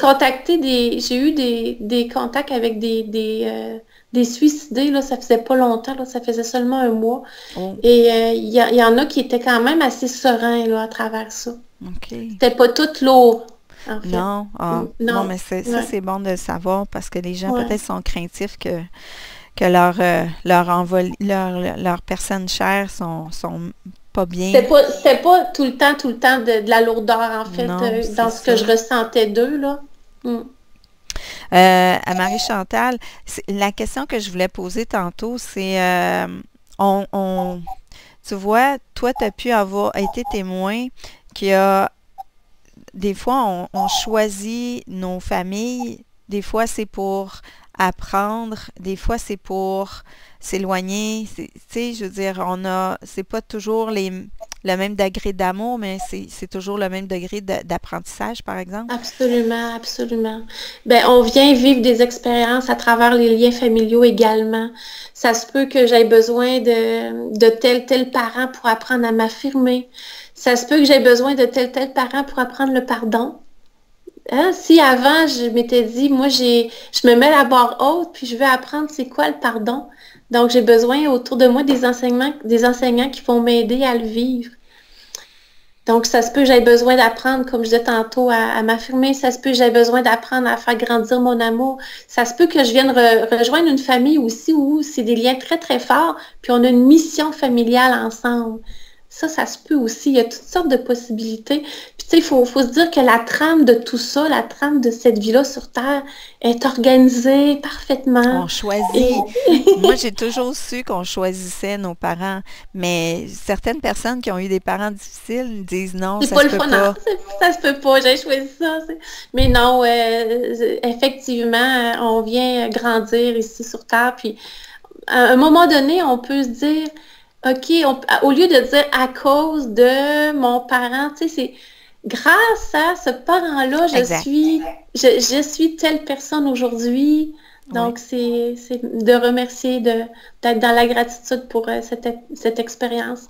Speaker 2: eu des contacts avec des suicidés, là, ça faisait pas longtemps, là, ça faisait seulement un mois. Et il y en a qui étaient quand même assez sereins là, à travers ça.
Speaker 1: Okay.
Speaker 2: C'était pas tout lourd. En fait.
Speaker 1: Non, non, mais ça, c'est bon de le savoir parce que les gens peut-être sont craintifs que leurs personnes chères sont pas bien.
Speaker 2: C'était pas tout le temps de la lourdeur, en fait, dans ce que je ressentais d'eux, là.
Speaker 1: À Marie-Chantal, la question que je voulais poser tantôt, c'est tu vois, toi, tu as pu avoir été témoin qu'il y a des fois, on choisit nos familles. Des fois, c'est pour apprendre. Des fois, c'est pour s'éloigner. Tu sais, je veux dire, c'est pas toujours le même degré d'amour, mais c'est toujours le même degré d'apprentissage, par exemple?
Speaker 2: Absolument, absolument. Ben, on vient vivre des expériences à travers les liens familiaux également. Ça se peut que j'aie besoin de tel parent pour apprendre à m'affirmer. Ça se peut que j'aie besoin de tel parent pour apprendre le pardon. Hein? Si avant, je m'étais dit, moi, je me mets la barre haute, puis je veux apprendre c'est quoi le pardon. Donc, j'ai besoin autour de moi des enseignants qui vont m'aider à le vivre. Donc, ça se peut que j'aie besoin d'apprendre, comme je disais tantôt, à m'affirmer. Ça se peut que j'aie besoin d'apprendre à faire grandir mon amour. Ça se peut que je vienne rejoindre une famille aussi où c'est des liens très, très forts, puis on a une mission familiale ensemble. Ça se peut aussi. Il y a toutes sortes de possibilités. Puis, tu sais, il faut se dire que la trame de tout ça, la trame de cette vie-là sur Terre est organisée parfaitement.
Speaker 1: On choisit. Moi, j'ai toujours su qu'on choisissait nos parents, mais certaines personnes qui ont eu des parents difficiles disent non,
Speaker 2: C'est
Speaker 1: ça
Speaker 2: pas
Speaker 1: se
Speaker 2: le
Speaker 1: peut
Speaker 2: fun,
Speaker 1: pas.
Speaker 2: ça se peut pas, j'ai choisi ça. Mais non, effectivement, on vient grandir ici sur Terre, puis à un moment donné, on peut se dire, OK, au lieu de dire à cause de mon parent, tu sais, c'est grâce à ce parent-là,
Speaker 1: Exact.
Speaker 2: je suis telle personne aujourd'hui.
Speaker 1: Oui,
Speaker 2: Donc, c'est de remercier, d'être dans la gratitude pour cette expérience,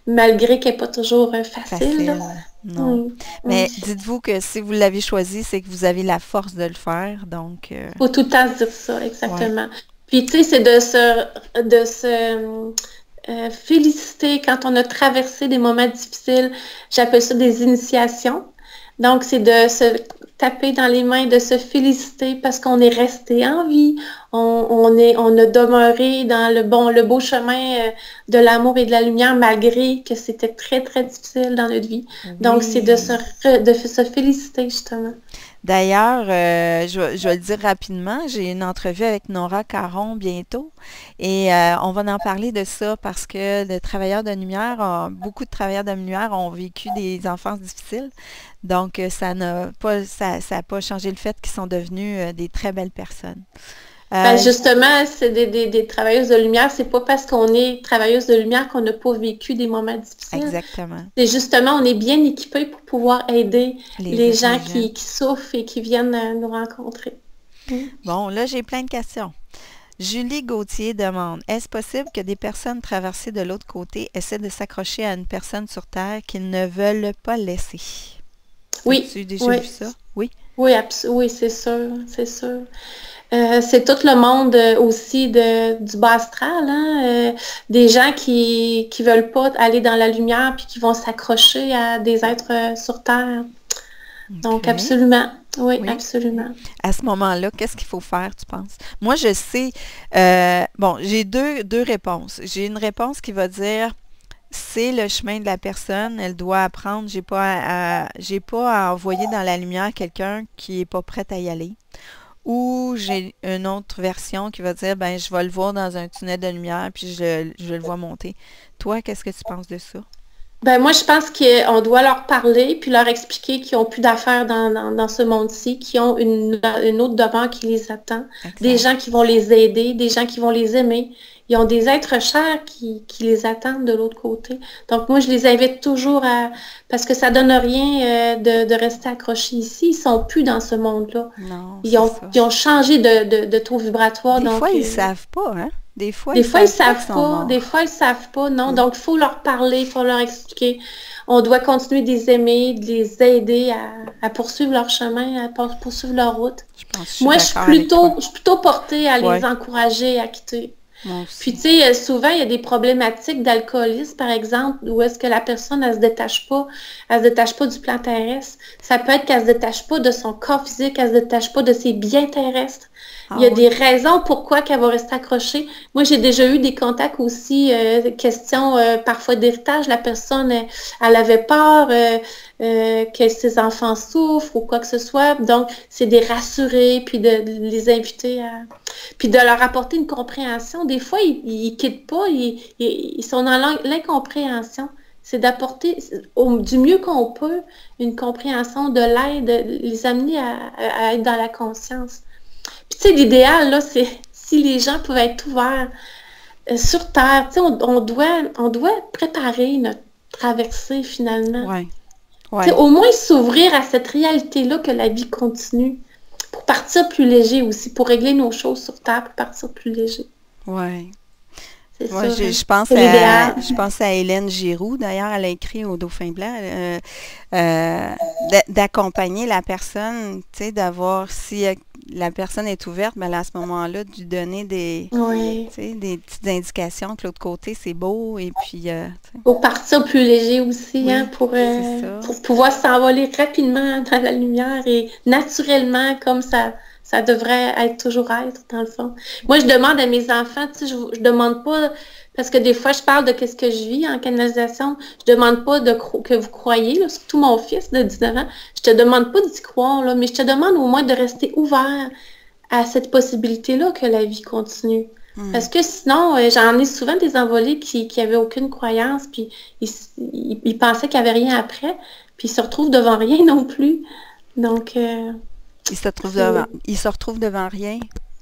Speaker 2: malgré qu'elle n'est pas toujours facile, là.
Speaker 1: facile. Non.
Speaker 2: Oui,
Speaker 1: Mais
Speaker 2: oui.
Speaker 1: dites-vous que si vous l'avez choisi, c'est que vous avez la force de le faire. Donc,
Speaker 2: Faut tout le temps se dire ça,
Speaker 1: ouais.
Speaker 2: exactement. Puis, tu sais, c'est de se féliciter quand on a traversé des moments difficiles. J'appelle ça des initiations. Donc, c'est de se taper dans les mains, de se féliciter parce qu'on est resté en vie. On a demeuré dans le beau chemin de l'amour et de la lumière malgré que c'était très, très difficile dans notre vie. Donc, c'est
Speaker 1: Oui.
Speaker 2: de se féliciter, justement.
Speaker 1: D'ailleurs, je vais le dire rapidement, j'ai une entrevue avec Nora Caron bientôt et on va en parler de ça parce que les travailleurs de lumière, beaucoup de travailleurs de lumière ont vécu des enfances difficiles. Donc, ça n'a pas changé le fait qu'ils sont devenus des très belles personnes.
Speaker 2: Ben
Speaker 1: Euh,
Speaker 2: justement, c'est des travailleuses de lumière. C'est pas parce qu'on est travailleuse de lumière qu'on n'a pas vécu des moments difficiles.
Speaker 1: exactement.
Speaker 2: C'est justement, on est bien équipé pour pouvoir aider les
Speaker 1: Les
Speaker 2: gens
Speaker 1: gens.
Speaker 2: qui souffrent et qui viennent nous rencontrer. Mm.
Speaker 1: Bon, là, j'ai plein de questions. Julie Gauthier demande, est-ce possible que des personnes traversées de l'autre côté essaient de s'accrocher à une personne sur Terre qu'ils ne veulent pas laisser?
Speaker 2: Oui,
Speaker 1: As-tu déjà
Speaker 2: oui,
Speaker 1: vu ça? Oui.
Speaker 2: oui, oui, c'est sûr, c'est sûr. C'est tout le monde aussi du bas astral, hein, des gens qui veulent pas aller dans la lumière puis qui vont s'accrocher à des êtres sur Terre. Donc,
Speaker 1: OK.
Speaker 2: absolument, oui,
Speaker 1: Oui.
Speaker 2: absolument.
Speaker 1: À ce moment-là, qu'est-ce qu'il faut faire, tu penses? Moi, je sais, bon, j'ai deux réponses. J'ai une réponse qui va dire, c'est le chemin de la personne, elle doit apprendre, j'ai pas à envoyer dans la lumière quelqu'un qui est pas prêt à y aller. Ou j'ai une autre version qui va dire, ben, je vais le voir dans un tunnel de lumière, puis je le vois monter. Toi, qu'est-ce que tu penses de ça?
Speaker 2: Ben moi, je pense qu'on doit leur parler puis leur expliquer qu'ils n'ont plus d'affaires dans ce monde-ci, qu'ils ont une autre demeure qui les attend, des
Speaker 1: Exact.
Speaker 2: gens qui vont les aider, des gens qui vont les aimer. Ils ont des êtres chers qui les attendent de l'autre côté. Donc moi, je les invite toujours à... Parce que ça donne rien de rester accrochés ici. Ils sont plus dans ce monde-là.
Speaker 1: Non,
Speaker 2: Ils
Speaker 1: c'est
Speaker 2: ont,
Speaker 1: ça.
Speaker 2: ils ont changé de taux vibratoire.
Speaker 1: Des fois,
Speaker 2: Donc,
Speaker 1: ils savent pas, hein? Des fois,
Speaker 2: des
Speaker 1: ils
Speaker 2: fois, ils
Speaker 1: savent pas qu'ils
Speaker 2: savent
Speaker 1: sont
Speaker 2: pas. Des
Speaker 1: morts.
Speaker 2: fois, ils savent pas. Non.
Speaker 1: Hum.
Speaker 2: Donc, il faut leur parler, il faut leur expliquer. On doit continuer de les aimer, de les aider à poursuivre leur chemin, à poursuivre leur route.
Speaker 1: Je suis
Speaker 2: Moi,
Speaker 1: d'accord avec toi.
Speaker 2: je suis plutôt portée à les
Speaker 1: Ouais,
Speaker 2: encourager à quitter.
Speaker 1: moi
Speaker 2: Puis, tu
Speaker 1: aussi.
Speaker 2: sais, souvent, il y a des problématiques d'alcoolisme, par exemple, où est-ce que la personne, elle se détache pas du plan terrestre. Ça peut être qu'elle se détache pas de son corps physique, elle se détache pas de ses biens terrestres. Il
Speaker 1: Ah
Speaker 2: y a des
Speaker 1: oui.
Speaker 2: raisons pourquoi qu'elle va rester accrochée. Moi, j'ai déjà eu des contacts aussi, questions parfois d'héritage. La personne, elle avait peur que ses enfants souffrent ou quoi que ce soit. Donc, c'est de les rassurer, puis de les inviter à... Puis de leur apporter une compréhension. Des fois, ils ne quittent pas, ils sont dans l'incompréhension. C'est d'apporter du mieux qu'on peut une compréhension de l'aide, les amener à être dans la conscience. Puis tu sais, l'idéal, là, c'est si les gens pouvaient être ouverts sur Terre, tu sais, on doit préparer traverser finalement.
Speaker 1: Oui,
Speaker 2: Tu sais,
Speaker 1: oui,
Speaker 2: au moins s'ouvrir à cette réalité-là que la vie continue, pour partir plus léger aussi, pour régler nos choses sur Terre, pour partir plus léger.
Speaker 1: oui.
Speaker 2: C'est
Speaker 1: Moi,
Speaker 2: ça, hein?
Speaker 1: je pense
Speaker 2: C'est l'idéal.
Speaker 1: je pense à Hélène Giroux. D'ailleurs, elle a écrit au Dauphin Blanc d'accompagner la personne, tu sais, d'avoir, si la personne est ouverte, ben là, à ce moment-là, de lui donner
Speaker 2: Oui.
Speaker 1: tu sais, des petites indications que l'autre côté, c'est beau. Et puis, tu sais,
Speaker 2: Pour partir plus léger aussi, hein,
Speaker 1: oui, c'est ça.
Speaker 2: pour pouvoir s'envoler rapidement dans la lumière et naturellement, comme ça devrait être toujours être, dans le fond. Moi, je demande à mes enfants, tu sais, je demande pas, parce que des fois, je parle de qu'est-ce que je vis en canalisation, je demande pas que vous croyez, là, surtout mon fils de 19 ans, je te demande pas d'y croire, là, mais je te demande au moins de rester ouvert à cette possibilité-là que la vie continue.
Speaker 1: Hmm.
Speaker 2: Parce que sinon, j'en ai souvent des envolés qui avaient aucune croyance, puis ils pensaient qu'il n'y avait rien après, puis ils se retrouvent devant rien non plus. Donc, c'est
Speaker 1: Il se retrouve devant rien.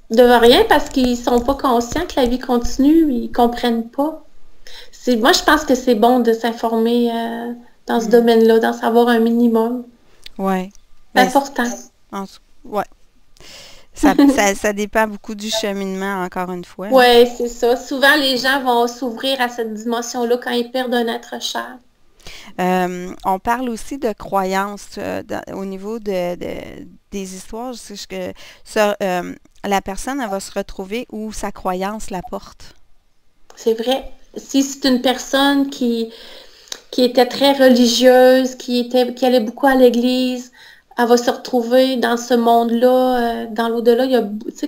Speaker 2: devant rien parce qu'ils sont pas conscients que la vie continue, ils comprennent pas. Moi, je pense que c'est bon de s'informer dans ce
Speaker 1: Hmm.
Speaker 2: domaine-là, d'en savoir un minimum.
Speaker 1: Ouais.
Speaker 2: C'est
Speaker 1: Ben,
Speaker 2: important.
Speaker 1: ouais. Ça dépend beaucoup du cheminement, encore une fois, hein.
Speaker 2: Ouais, c'est ça. Souvent, les gens vont s'ouvrir à cette dimension-là quand ils perdent un être cher.
Speaker 1: On parle aussi de croyances au niveau des histoires. Que ça, la personne, elle va se retrouver où sa croyance la porte.
Speaker 2: C'est vrai. Si c'est une personne qui était très religieuse, qui allait beaucoup à l'église, elle va se retrouver dans ce monde-là, dans l'au-delà. Tu sais,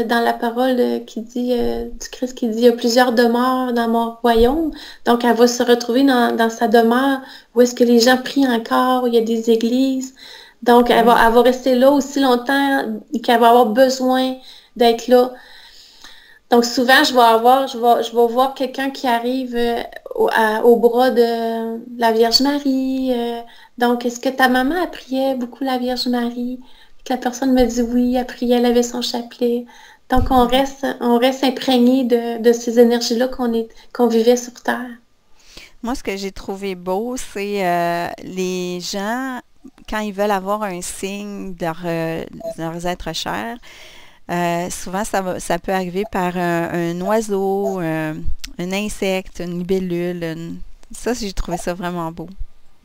Speaker 2: dans la parole qui dit, du Christ qui dit, il y a plusieurs demeures dans mon royaume. Donc, elle va se retrouver dans sa demeure où est-ce que les gens prient encore, où il y a des églises. Donc,
Speaker 1: Oui.
Speaker 2: elle va rester là aussi longtemps qu'elle va avoir besoin d'être là. Donc souvent, je vais voir quelqu'un qui arrive au bras de la Vierge Marie. Donc, est-ce que ta maman a prié beaucoup la Vierge Marie? Que la personne me dit oui, elle priait, elle avait son chapelet. Donc, on reste imprégné de ces énergies-là qu'on vivait sur Terre.
Speaker 1: Moi, ce que j'ai trouvé beau, c'est les gens, quand ils veulent avoir un signe de leurs êtres chers, souvent ça peut arriver par un oiseau, un insecte, une libellule. Ça, j'ai trouvé ça vraiment beau.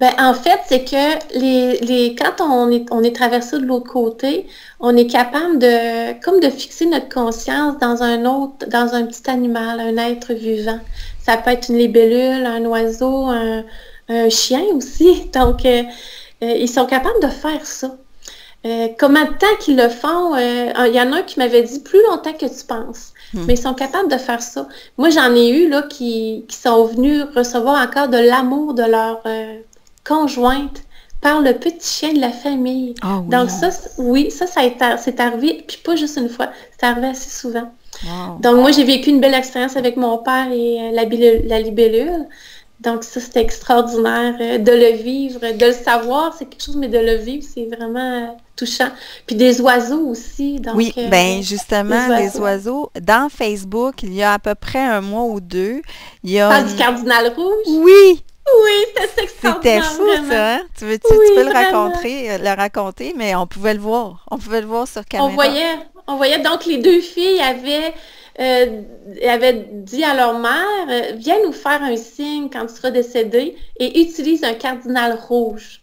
Speaker 2: Ben, en fait, c'est que quand on est traversé de l'autre côté, on est capable comme de fixer notre conscience dans un petit animal, un être vivant. Ça peut être une libellule, un oiseau, un chien aussi. Donc, ils sont capables de faire ça. Combien de temps qu'ils le font? Il y en a un qui m'avait dit plus longtemps que tu penses.
Speaker 1: Hmm.
Speaker 2: Mais ils sont capables de faire ça. Moi, j'en ai eu là qui sont venus recevoir encore de l'amour de leur conjointe par le petit chien de la famille.
Speaker 1: Ah
Speaker 2: Donc
Speaker 1: oui.
Speaker 2: ça, oui, c'est arrivé, puis pas juste une fois, c'est arrivé assez souvent.
Speaker 1: Wow.
Speaker 2: Donc moi, j'ai vécu une belle expérience avec mon père et la libellule. Donc ça, c'était extraordinaire de le vivre, de le savoir, c'est quelque chose, mais de le vivre, c'est vraiment touchant. Puis des oiseaux aussi, donc
Speaker 1: Oui, ben
Speaker 2: des
Speaker 1: justement, les
Speaker 2: oiseaux.
Speaker 1: oiseaux, dans Facebook, il y a à peu près un mois ou deux, il y a
Speaker 2: Parle du cardinal rouge?
Speaker 1: Oui,
Speaker 2: Oui, c'est
Speaker 1: c'était
Speaker 2: extraordinaire,
Speaker 1: fou
Speaker 2: vraiment.
Speaker 1: ça, hein? Tu peux
Speaker 2: Oui, vraiment.
Speaker 1: le raconter, mais on pouvait le voir. On pouvait le voir sur
Speaker 2: On
Speaker 1: caméra.
Speaker 2: voyait, on voyait donc les deux filles avaient dit à leur mère, viens nous faire un signe quand tu seras décédé et utilise un cardinal rouge.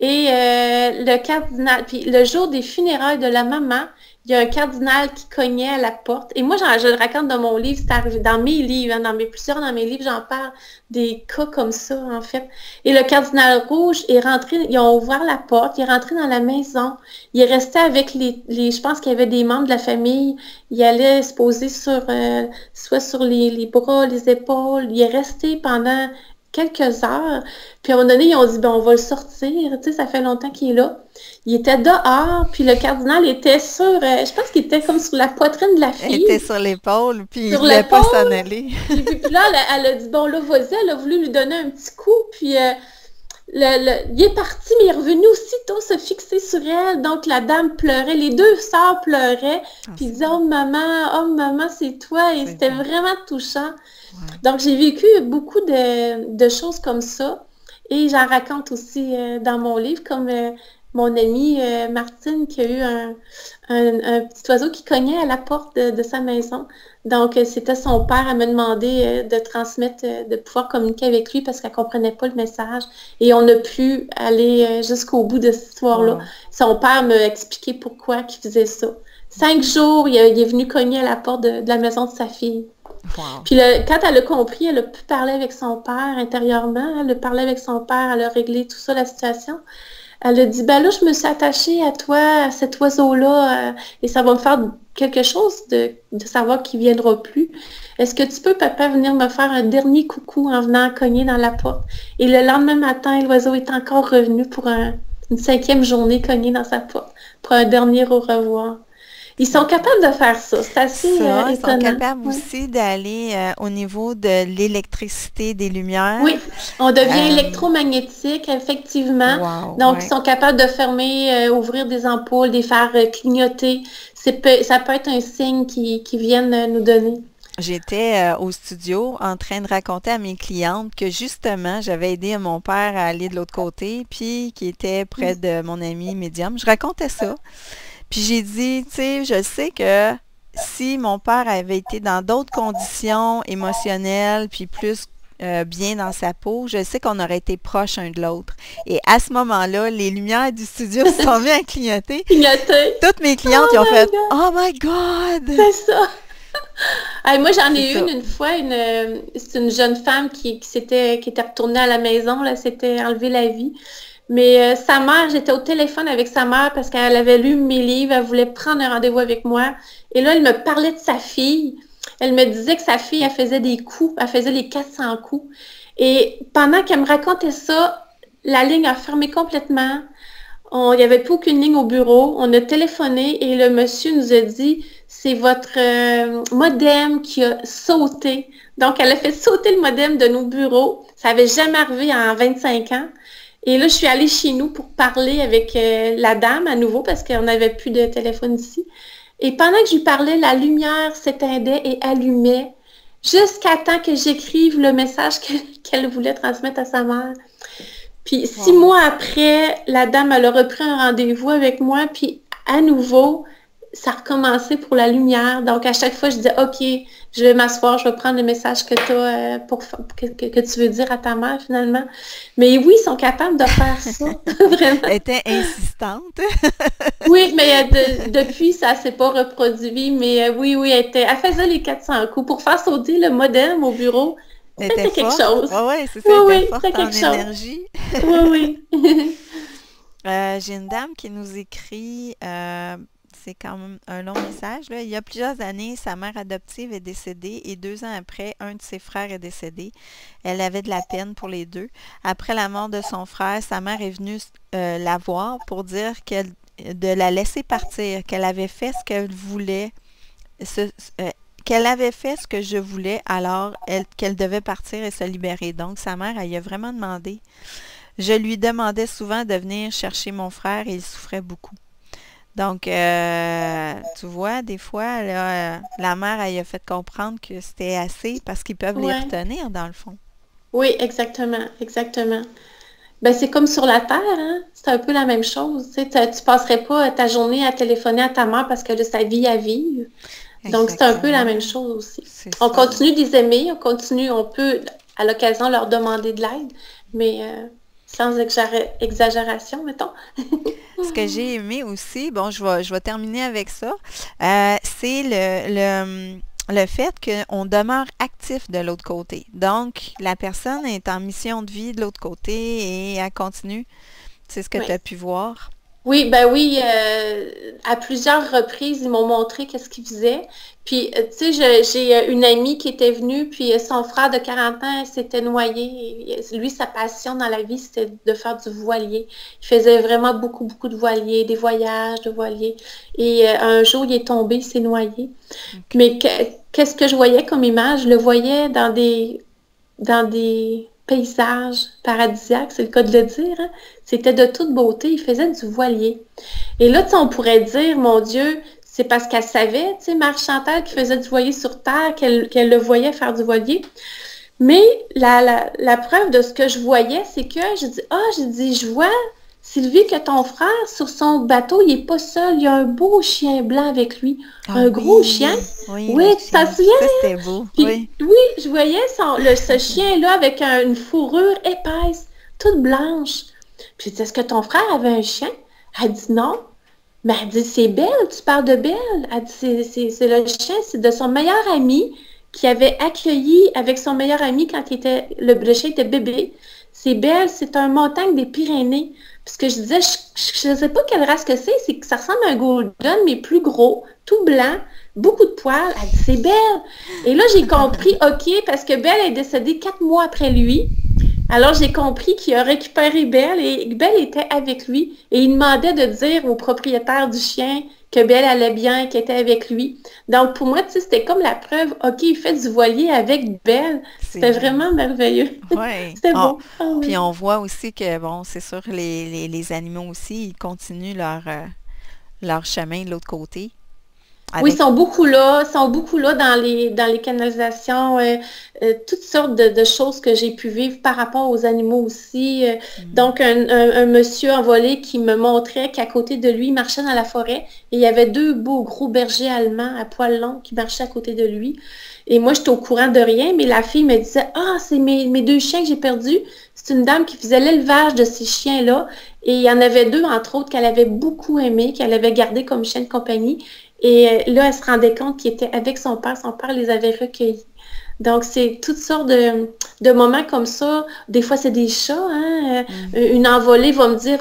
Speaker 2: Et le cardinal, puis le jour des funérailles de la maman, il y a un cardinal qui cognait à la porte. Et moi, je le raconte dans mon livre, c'est arrivé dans mes livres, hein, dans mes livres, j'en parle des cas comme ça, en fait. Et le cardinal rouge est rentré, ils ont ouvert la porte, il est rentré dans la maison, il est resté avec je pense qu'il y avait des membres de la famille, il allait se poser soit sur les bras, les épaules, il est resté pendant quelques heures. Puis à un moment donné, ils ont dit, ben, on va le sortir. Tu sais, ça fait longtemps qu'il est là. Il était dehors, puis le cardinal était je pense qu'il était comme sur la poitrine de la
Speaker 1: Elle était
Speaker 2: fille,
Speaker 1: sur l'épaule, puis il
Speaker 2: sur
Speaker 1: voulait pas s'en
Speaker 2: l'épaule.
Speaker 1: aller.
Speaker 2: Puis là, elle a dit, bon, là, vas-y, elle a voulu lui donner un petit coup, puis il est parti, mais il est revenu aussitôt se fixer sur elle. Donc, la dame pleurait, les deux sœurs pleuraient, puis il disait, oh maman, c'est toi. Et c'était vraiment touchant. Ouais. Donc, j'ai vécu beaucoup de choses comme ça. Et j'en raconte aussi dans mon livre, comme mon amie Martine qui a eu un petit oiseau qui cognait à la porte de sa maison. Donc, c'était son père à me demander de transmettre, de pouvoir communiquer avec lui parce qu'elle ne comprenait pas le message. Et on a pu aller jusqu'au bout de cette histoire-là. Wow. Son père m'a expliqué pourquoi il faisait ça. 5 jours, il est venu cogner à la porte de la maison de sa fille. Wow. Puis quand elle a compris, elle a pu parler avec son père intérieurement. Elle a parlé avec son père, elle a réglé tout ça, la situation. Elle a dit, ben là, je me suis attachée à toi, à cet oiseau-là, et ça va me faire quelque chose de savoir qu'il ne viendra plus. Est-ce que tu peux, papa, venir me faire un dernier coucou en venant cogner dans la porte? Et le lendemain matin, l'oiseau est encore revenu pour une 5e journée cogner dans sa porte, pour un dernier au revoir. Ils sont capables de faire ça. C'est assez étonnant.
Speaker 1: Ils sont capables aussi d'aller au niveau de l'électricité, des lumières.
Speaker 2: Oui, on devient électromagnétique, effectivement. Wow, donc, ils sont capables de fermer, ouvrir des ampoules, les faire clignoter. Ça peut être un signe qu'ils viennent nous donner.
Speaker 1: J'étais au studio en train de raconter à mes clientes que justement, j'avais aidé mon père à aller de l'autre côté, puis qui était près de mon ami médium. Je racontais ça. Puis j'ai dit, tu sais, je sais que si mon père avait été dans d'autres conditions émotionnelles, puis plus bien dans sa peau, je sais qu'on aurait été proches un de l'autre. Et à ce moment-là, les lumières du studio se sont mises à clignoter. Toutes mes clientes ont fait « Oh my God! »
Speaker 2: C'est ça! Hey, moi, j'en ai une fois, c'est une jeune femme qui était retournée à la maison, là, s'était enlevée la vie. Mais sa mère, j'étais au téléphone avec sa mère parce qu'elle avait lu mes livres, elle voulait prendre un rendez-vous avec moi. Et là, elle me parlait de sa fille. Elle me disait que sa fille, elle faisait des coups, elle faisait les 400 coups. Et pendant qu'elle me racontait ça, la ligne a fermé complètement. Il n'y avait plus aucune ligne au bureau. On a téléphoné et le monsieur nous a dit, c'est votre modem qui a sauté. Donc, elle a fait sauter le modem de nos bureaux. Ça n'avait jamais arrivé en 25 ans. Et là, je suis allée chez nous pour parler avec la dame à nouveau parce qu'on n'avait plus de téléphone ici. Et pendant que je lui parlais, la lumière s'éteindait et allumait jusqu'à temps que j'écrive le message qu'elle voulait transmettre à sa mère. Puis 6 mois après, la dame, elle a repris un rendez-vous avec moi. Puis à nouveau, ça a recommencé pour la lumière. Donc, à chaque fois, je disais, OK, je vais m'asseoir, je vais prendre le message que tu as que tu veux dire à ta mère, finalement. Mais oui, ils sont capables de faire ça. Vraiment.
Speaker 1: Elle était insistante.
Speaker 2: Oui, mais depuis, ça ne s'est pas reproduit. Mais oui, elle faisait les 400 coups pour faire sauter le modem au bureau. C'était quelque chose.
Speaker 1: Oui, c'est ça, elle était forte en énergie.
Speaker 2: Oui.
Speaker 1: J'ai une dame qui nous écrit... c'est quand même un long message. Là. Il y a plusieurs années, sa mère adoptive est décédée et 2 ans après, un de ses frères est décédé. Elle avait de la peine pour les deux. Après la mort de son frère, sa mère est venue la voir pour dire de la laisser partir, qu'elle avait fait ce qu'elle voulait, qu'elle avait fait ce que je voulais, alors qu'elle devait partir et se libérer. Donc, sa mère, elle y a vraiment demandé. Je lui demandais souvent de venir chercher mon frère et il souffrait beaucoup. Donc, tu vois, des fois, là, la mère, elle a fait comprendre que c'était assez parce qu'ils peuvent les retenir, dans le fond.
Speaker 2: Oui, exactement. Ben, c'est comme sur la Terre, hein? C'est un peu la même chose. Tu ne passerais pas ta journée à téléphoner à ta mère parce qu'elle a sa vie à vivre. Donc, c'est un peu la même chose aussi. On continue de les aimer, on peut, à l'occasion, leur demander de l'aide, mais sans exagération, mettons.
Speaker 1: Ce que j'ai aimé aussi, bon, je vais terminer avec ça, c'est le fait qu'on demeure actif de l'autre côté. Donc, la personne est en mission de vie de l'autre côté et elle continue. C'est ce que tu as pu voir.
Speaker 2: Oui, à plusieurs reprises, ils m'ont montré qu'est-ce qu'ils faisaient. Puis, tu sais, j'ai une amie qui était venue, puis son frère de 40 ans s'était noyé. Et lui, sa passion dans la vie, c'était de faire du voilier. Il faisait vraiment beaucoup, beaucoup de voiliers, des voyages de voilier. Et un jour, il est tombé, il s'est noyé. Okay. Mais qu'est-ce que je voyais comme image? Je le voyais dans des paysage paradisiaque, c'est le cas de le dire, hein. C'était de toute beauté, il faisait du voilier. Et là, tu sais, on pourrait dire, mon Dieu, c'est parce qu'elle savait, tu sais, Marie-Chantal qui faisait du voilier sur Terre, qu'elle le voyait faire du voilier. Mais la preuve de ce que je voyais, c'est que j'ai dit, je vois, Sylvie, que ton frère, sur son bateau, il n'est pas seul, il y a un beau chien blanc avec lui,
Speaker 1: Ah
Speaker 2: un gros
Speaker 1: oui,
Speaker 2: chien.
Speaker 1: oui,
Speaker 2: Oui,
Speaker 1: le
Speaker 2: tu t'en
Speaker 1: chien.
Speaker 2: souviens?
Speaker 1: Ça, c'était beau.
Speaker 2: Puis,
Speaker 1: Oui.
Speaker 2: oui, je voyais ce chien-là avec une fourrure épaisse, toute blanche. Puis j'ai dit, est-ce que ton frère avait un chien? Elle dit non. Mais elle dit, c'est Belle, tu parles de Belle. Elle dit, c'est le chien, c'est de son meilleur ami qui avait accueilli avec son meilleur ami quand le chien était bébé. C'est Belle, c'est un montagne des Pyrénées. Puis ce que je disais, je ne sais pas quelle race que c'est que ça ressemble à un golden, mais plus gros, tout blanc, beaucoup de poils. Elle dit, c'est Belle. Et là, j'ai compris, OK, parce que Belle est décédée 4 mois après lui. Alors, j'ai compris qu'il a récupéré Belle et Belle était avec lui. Et il demandait de dire au propriétaire du chien que Belle allait bien, qu'elle était avec lui. Donc, pour moi, tu sais, c'était comme la preuve, OK, il fait du voilier avec Belle.
Speaker 1: C'est
Speaker 2: C'était
Speaker 1: beau.
Speaker 2: vraiment merveilleux.
Speaker 1: Oui.
Speaker 2: C'était beau. Ah
Speaker 1: Puis
Speaker 2: oui.
Speaker 1: on voit aussi que, bon, c'est sûr, les animaux aussi, ils continuent leur chemin de l'autre côté.
Speaker 2: Oui,
Speaker 1: Avec.
Speaker 2: ils sont beaucoup là dans les canalisations, toutes sortes de choses que j'ai pu vivre par rapport aux animaux aussi.
Speaker 1: Mm.
Speaker 2: Donc, un monsieur envolé qui me montrait qu'à côté de lui, il marchait dans la forêt et il y avait deux beaux gros bergers allemands à poils longs qui marchaient à côté de lui. Et moi, j'étais au courant de rien, mais la fille me disait, ah, c'est mes deux chiens que j'ai perdus. C'est une dame qui faisait l'élevage de ces chiens-là. Et il y en avait deux, entre autres, qu'elle avait beaucoup aimé, qu'elle avait gardé comme chien de compagnie. Et là, elle se rendait compte qu'il était avec son père. Son père les avait recueillis. Donc, c'est toutes sortes de moments comme ça. Des fois, c'est des chats. Hein?
Speaker 1: Mm.
Speaker 2: Une envolée va me dire,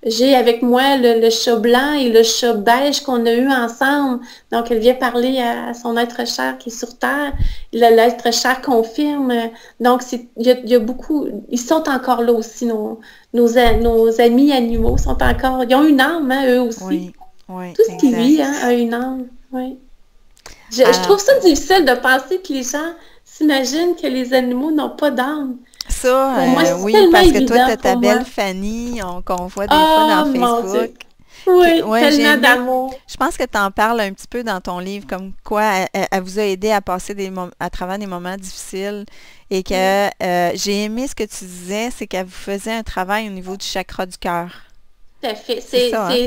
Speaker 2: j'ai avec moi le chat blanc et le chat beige qu'on a eu ensemble. Donc, elle vient parler à son être cher qui est sur Terre. L'être cher confirme. Donc, il y a beaucoup... Ils sont encore là aussi, nos amis animaux sont encore... Ils ont une âme, hein, eux aussi.
Speaker 1: Oui, oui,
Speaker 2: Tout ce qui
Speaker 1: exact.
Speaker 2: vit, hein, a une âme. Oui. Je
Speaker 1: Alors,
Speaker 2: trouve ça difficile de penser que les gens s'imaginent que les animaux n'ont pas d'âme. Pour moi,
Speaker 1: ça,
Speaker 2: c'est
Speaker 1: oui,
Speaker 2: tellement
Speaker 1: parce que toi, tu
Speaker 2: évident
Speaker 1: as ta
Speaker 2: pour moi.
Speaker 1: belle Fanny, qu'on voit des fois dans
Speaker 2: Oh mon
Speaker 1: Facebook.
Speaker 2: Dieu. Oui,
Speaker 1: Ouais, j'ai
Speaker 2: tellement
Speaker 1: aimé.
Speaker 2: d'amour.
Speaker 1: Je pense que tu en parles un petit peu dans ton livre, comme quoi elle vous a aidé à passer à travers des moments difficiles et que
Speaker 2: Oui.
Speaker 1: j'ai aimé ce que tu disais, c'est qu'elle vous faisait un travail au niveau du chakra du cœur.
Speaker 2: Tout à fait.
Speaker 1: C'est ça, hein?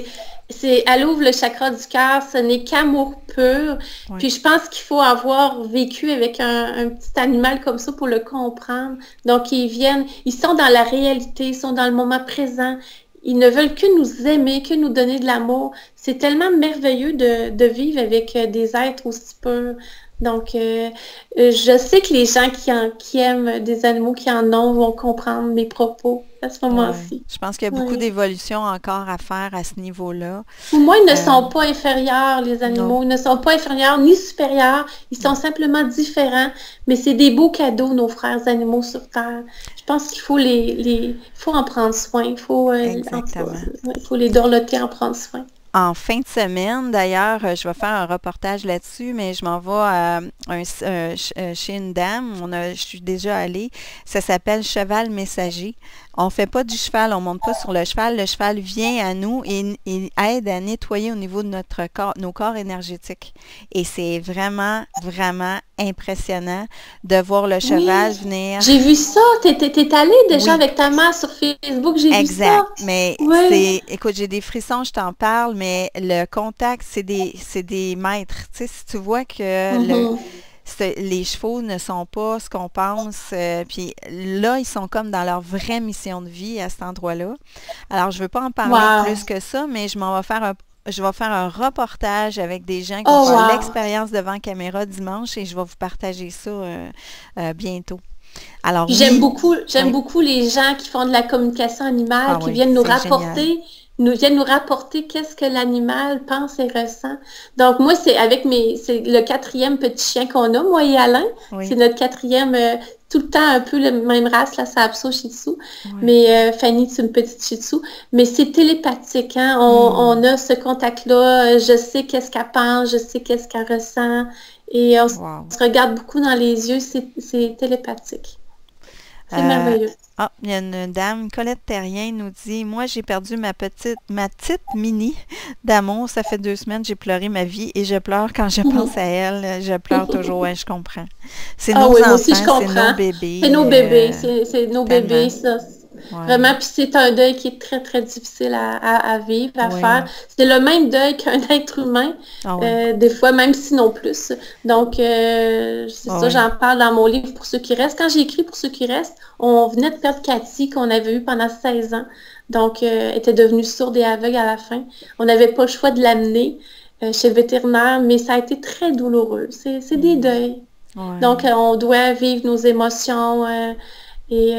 Speaker 2: Elle ouvre le chakra du cœur, ce n'est qu'amour pur.
Speaker 1: Oui.
Speaker 2: Puis je pense qu'il faut avoir vécu avec un petit animal comme ça pour le comprendre. Donc ils sont dans la réalité, ils sont dans le moment présent. Ils ne veulent que nous aimer, que nous donner de l'amour. C'est tellement merveilleux de vivre avec des êtres aussi purs. Donc, je sais que les gens qui aiment des animaux qui en ont vont comprendre mes propos à ce
Speaker 1: Ouais.
Speaker 2: moment-ci.
Speaker 1: Je pense qu'il y a beaucoup
Speaker 2: Oui.
Speaker 1: d'évolution encore à faire à ce niveau-là.
Speaker 2: Pour moi, ils ne
Speaker 1: Euh,
Speaker 2: sont pas inférieurs, les
Speaker 1: non.
Speaker 2: animaux. Ils ne sont pas inférieurs ni supérieurs. Ils sont simplement différents. Mais c'est des beaux cadeaux, nos frères animaux sur Terre. Je pense qu'il faut il faut en prendre soin.
Speaker 1: Exactement.
Speaker 2: Il faut les dorloter, en prendre soin.
Speaker 1: En fin de semaine, d'ailleurs, je vais faire un reportage là-dessus, mais je m'en vais chez une dame. Je suis déjà allée. Ça s'appelle Cheval Messager. On ne fait pas du cheval, on ne monte pas sur le cheval. Le cheval vient à nous et aide à nettoyer au niveau de notre corps, nos corps énergétiques. Et c'est vraiment, vraiment impressionnant de voir le cheval
Speaker 2: Oui,
Speaker 1: venir.
Speaker 2: j'ai vu ça. T'es allée déjà
Speaker 1: Oui,
Speaker 2: avec ta mère sur Facebook. J'ai vu
Speaker 1: exact.
Speaker 2: ça.
Speaker 1: Mais
Speaker 2: Oui.
Speaker 1: écoute, j'ai des frissons, je t'en parle, mais le contact, c'est des maîtres. Tu sais, si tu vois que
Speaker 2: Mhm.
Speaker 1: les chevaux ne sont pas ce qu'on pense, puis là, ils sont comme dans leur vraie mission de vie à cet endroit-là. Alors, je ne veux pas en parler plus
Speaker 2: Wow.
Speaker 1: que ça, mais je vais faire un reportage avec des gens qui vont
Speaker 2: Oh,
Speaker 1: faire
Speaker 2: wow.
Speaker 1: l'expérience devant caméra dimanche et je vais vous partager ça bientôt. Alors
Speaker 2: Puis
Speaker 1: oui,
Speaker 2: j'aime
Speaker 1: oui,
Speaker 2: beaucoup les gens qui font de la communication animale,
Speaker 1: ah
Speaker 2: qui
Speaker 1: oui,
Speaker 2: viennent
Speaker 1: c'est génial.
Speaker 2: viennent nous rapporter qu'est-ce que l'animal pense et ressent. Donc moi, c'est le quatrième petit chien qu'on a, moi et Alain. C'est
Speaker 1: Oui,
Speaker 2: notre quatrième, tout le temps un peu la même race, la Sapso Shih Tzu.
Speaker 1: oui.
Speaker 2: Mais Fanny, c'est une petite Shih Tzu. Mais c'est télépathique, hein.
Speaker 1: Hmm,
Speaker 2: On a ce contact-là. Je sais qu'est-ce qu'elle pense, je sais qu'est-ce qu'elle ressent. Et on
Speaker 1: wow.
Speaker 2: se regarde beaucoup dans les yeux, c'est télépathique. C'est merveilleux.
Speaker 1: Il y a une dame, Colette Terrien, nous dit, moi, j'ai perdu ma petite Mini d'amour. Ça fait 2 semaines, j'ai pleuré ma vie et je pleure quand je pense à elle. Je pleure toujours, ouais, je comprends. C'est
Speaker 2: Ah
Speaker 1: nos
Speaker 2: oui, moi aussi, je
Speaker 1: enfants, c'est nos
Speaker 2: comprends.
Speaker 1: bébés.
Speaker 2: C'est nos bébés, c'est nos
Speaker 1: Tellement.
Speaker 2: bébés, ça.
Speaker 1: Ouais.
Speaker 2: Vraiment, puis c'est un deuil qui est très, très difficile à vivre, à faire.
Speaker 1: Oui.
Speaker 2: C'est le même deuil qu'un être humain,
Speaker 1: Ah oui.
Speaker 2: des fois, même sinon plus. Donc, c'est ça,
Speaker 1: Oui.
Speaker 2: j'en parle dans mon livre Pour ceux qui restent. Quand j'ai écrit Pour ceux qui restent, on venait de perdre Cathy, qu'on avait eue pendant 16 ans. Donc, elle était devenue sourde et aveugle à la fin. On n'avait pas le choix de l'amener chez le vétérinaire, mais ça a été très douloureux. C'est des deuils.
Speaker 1: Ouais.
Speaker 2: Donc, on doit vivre nos émotions et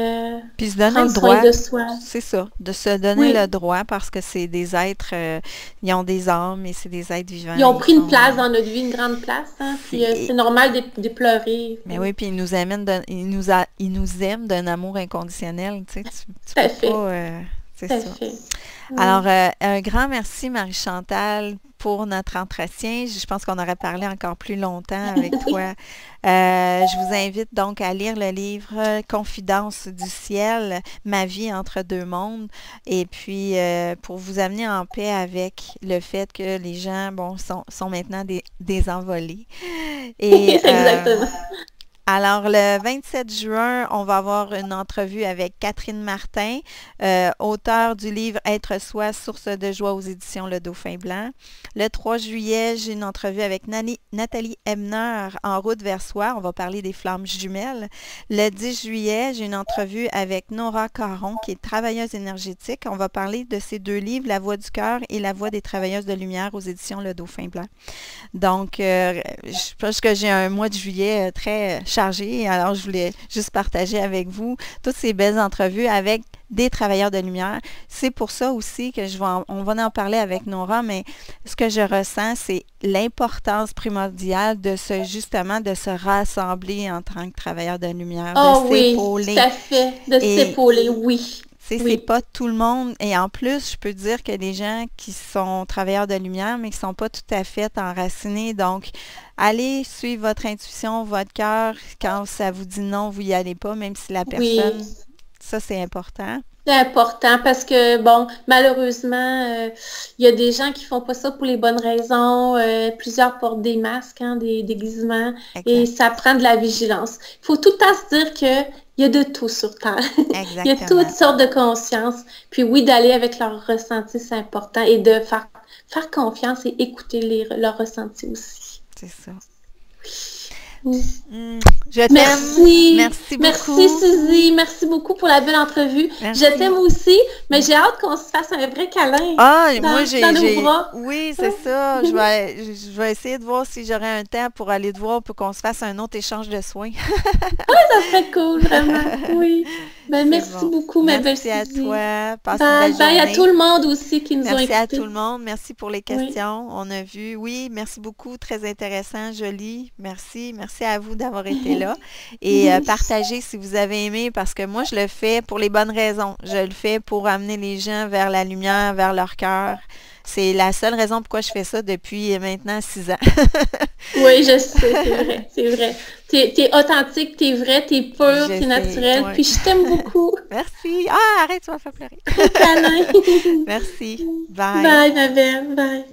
Speaker 1: Puis se donner
Speaker 2: prendre
Speaker 1: le
Speaker 2: soin
Speaker 1: droit,
Speaker 2: de soi.
Speaker 1: c'est ça, de se donner
Speaker 2: Oui,
Speaker 1: le droit parce que c'est des êtres, ils ont des âmes et c'est des êtres vivants.
Speaker 2: ils ont
Speaker 1: Ils
Speaker 2: pris une
Speaker 1: sont,
Speaker 2: place dans notre vie, une grande place, hein, puis c'est
Speaker 1: c'est-
Speaker 2: normal de pleurer.
Speaker 1: mais oui, puis ils nous amènent, ils nous aiment d'un amour inconditionnel, tu sais, tu
Speaker 2: Tout à
Speaker 1: peux
Speaker 2: fait,
Speaker 1: pas, c'est
Speaker 2: tout à
Speaker 1: ça.
Speaker 2: fait.
Speaker 1: Alors,
Speaker 2: Oui.
Speaker 1: un grand merci, Marie-Chantal, pour notre entretien. Je pense qu'on aurait parlé encore plus longtemps avec toi. Je vous invite donc à lire le livre Confidence du ciel, Ma vie entre deux mondes, et puis pour vous amener en paix avec le fait que les gens, bon, sont maintenant des envolés. Et
Speaker 2: Exactement.
Speaker 1: alors, le 27 juin, on va avoir une entrevue avec Catherine Martin, auteure du livre Être soi, source de joie aux éditions Le Dauphin Blanc. Le 3 juillet, j'ai une entrevue avec Nathalie Ebner, En route vers soi. On va parler des flammes jumelles. Le 10 juillet, j'ai une entrevue avec Nora Caron, qui est travailleuse énergétique. On va parler de ces 2 livres, La voix du cœur et La voix des travailleuses de lumière aux éditions Le Dauphin Blanc. Donc, je pense que j'ai un mois de juillet très chargé. Alors, je voulais juste partager avec vous toutes ces belles entrevues avec des travailleurs de lumière. C'est pour ça aussi que on va en parler avec Nora, mais ce que je ressens, c'est l'importance primordiale justement, de se rassembler en tant que travailleurs de lumière, de
Speaker 2: Oh oui, tout
Speaker 1: s'épauler.
Speaker 2: à fait, de
Speaker 1: Et
Speaker 2: s'épauler, oui,
Speaker 1: c'est
Speaker 2: oui,
Speaker 1: pas tout le monde. Et en plus, je peux dire que des gens qui sont travailleurs de lumière, mais qui sont pas tout à fait enracinés. Donc, allez suivre votre intuition, votre cœur. Quand ça vous dit non, vous y allez pas, même si la
Speaker 2: oui.
Speaker 1: personne, ça c'est important.
Speaker 2: C'est important parce que, bon, malheureusement, il y a des gens qui font pas ça pour les bonnes raisons. Plusieurs portent des masques, hein, des déguisements, et
Speaker 1: Exact.
Speaker 2: ça prend de la vigilance. Il faut tout le temps se dire qu'il y a de tout sur Terre. Il y a toutes
Speaker 1: Exactement.
Speaker 2: sortes de conscience. Puis oui, d'aller avec leur ressenti, c'est important, et de faire confiance et écouter leurs ressentis aussi.
Speaker 1: C'est ça.
Speaker 2: Mm.
Speaker 1: Je t'aime.
Speaker 2: Merci.
Speaker 1: Merci
Speaker 2: Merci,
Speaker 1: beaucoup.
Speaker 2: Suzy. Merci beaucoup pour la belle entrevue.
Speaker 1: Merci.
Speaker 2: Je t'aime aussi, mais j'ai hâte qu'on se fasse un vrai câlin
Speaker 1: Ah, moi,
Speaker 2: dans nos bras.
Speaker 1: oui, c'est ça. Je vais essayer de voir si j'aurai un temps pour aller te voir pour qu'on se fasse un autre échange de soins.
Speaker 2: Ça serait cool, vraiment. Oui. Ben,
Speaker 1: C'est
Speaker 2: merci
Speaker 1: bon.
Speaker 2: beaucoup, ma belle
Speaker 1: Merci à
Speaker 2: Suzy.
Speaker 1: toi. Passe une
Speaker 2: Bye.
Speaker 1: belle
Speaker 2: Bye à
Speaker 1: journée.
Speaker 2: tout le monde aussi qui nous ont
Speaker 1: Merci à
Speaker 2: écoutés.
Speaker 1: tout le monde. Merci pour les
Speaker 2: Oui.
Speaker 1: questions. On a vu. Oui, merci beaucoup. Très intéressant, joli. Merci. Merci à vous d'avoir été là. Et partagez si vous avez aimé parce que moi, je le fais pour les bonnes raisons. Je le fais pour amener les gens vers la lumière, vers leur cœur. C'est la seule raison pourquoi je fais ça depuis maintenant 6 ans.
Speaker 2: Oui, je sais, c'est vrai, c'est vrai. T'es authentique, t'es vrai, t'es pur, t'es
Speaker 1: J'essaie,
Speaker 2: naturel,
Speaker 1: ouais.
Speaker 2: puis je t'aime beaucoup.
Speaker 1: Merci. Ah, arrête, tu vas me faire pleurer.
Speaker 2: Câlin.
Speaker 1: Merci. Bye.
Speaker 2: Bye, ma belle. Bye.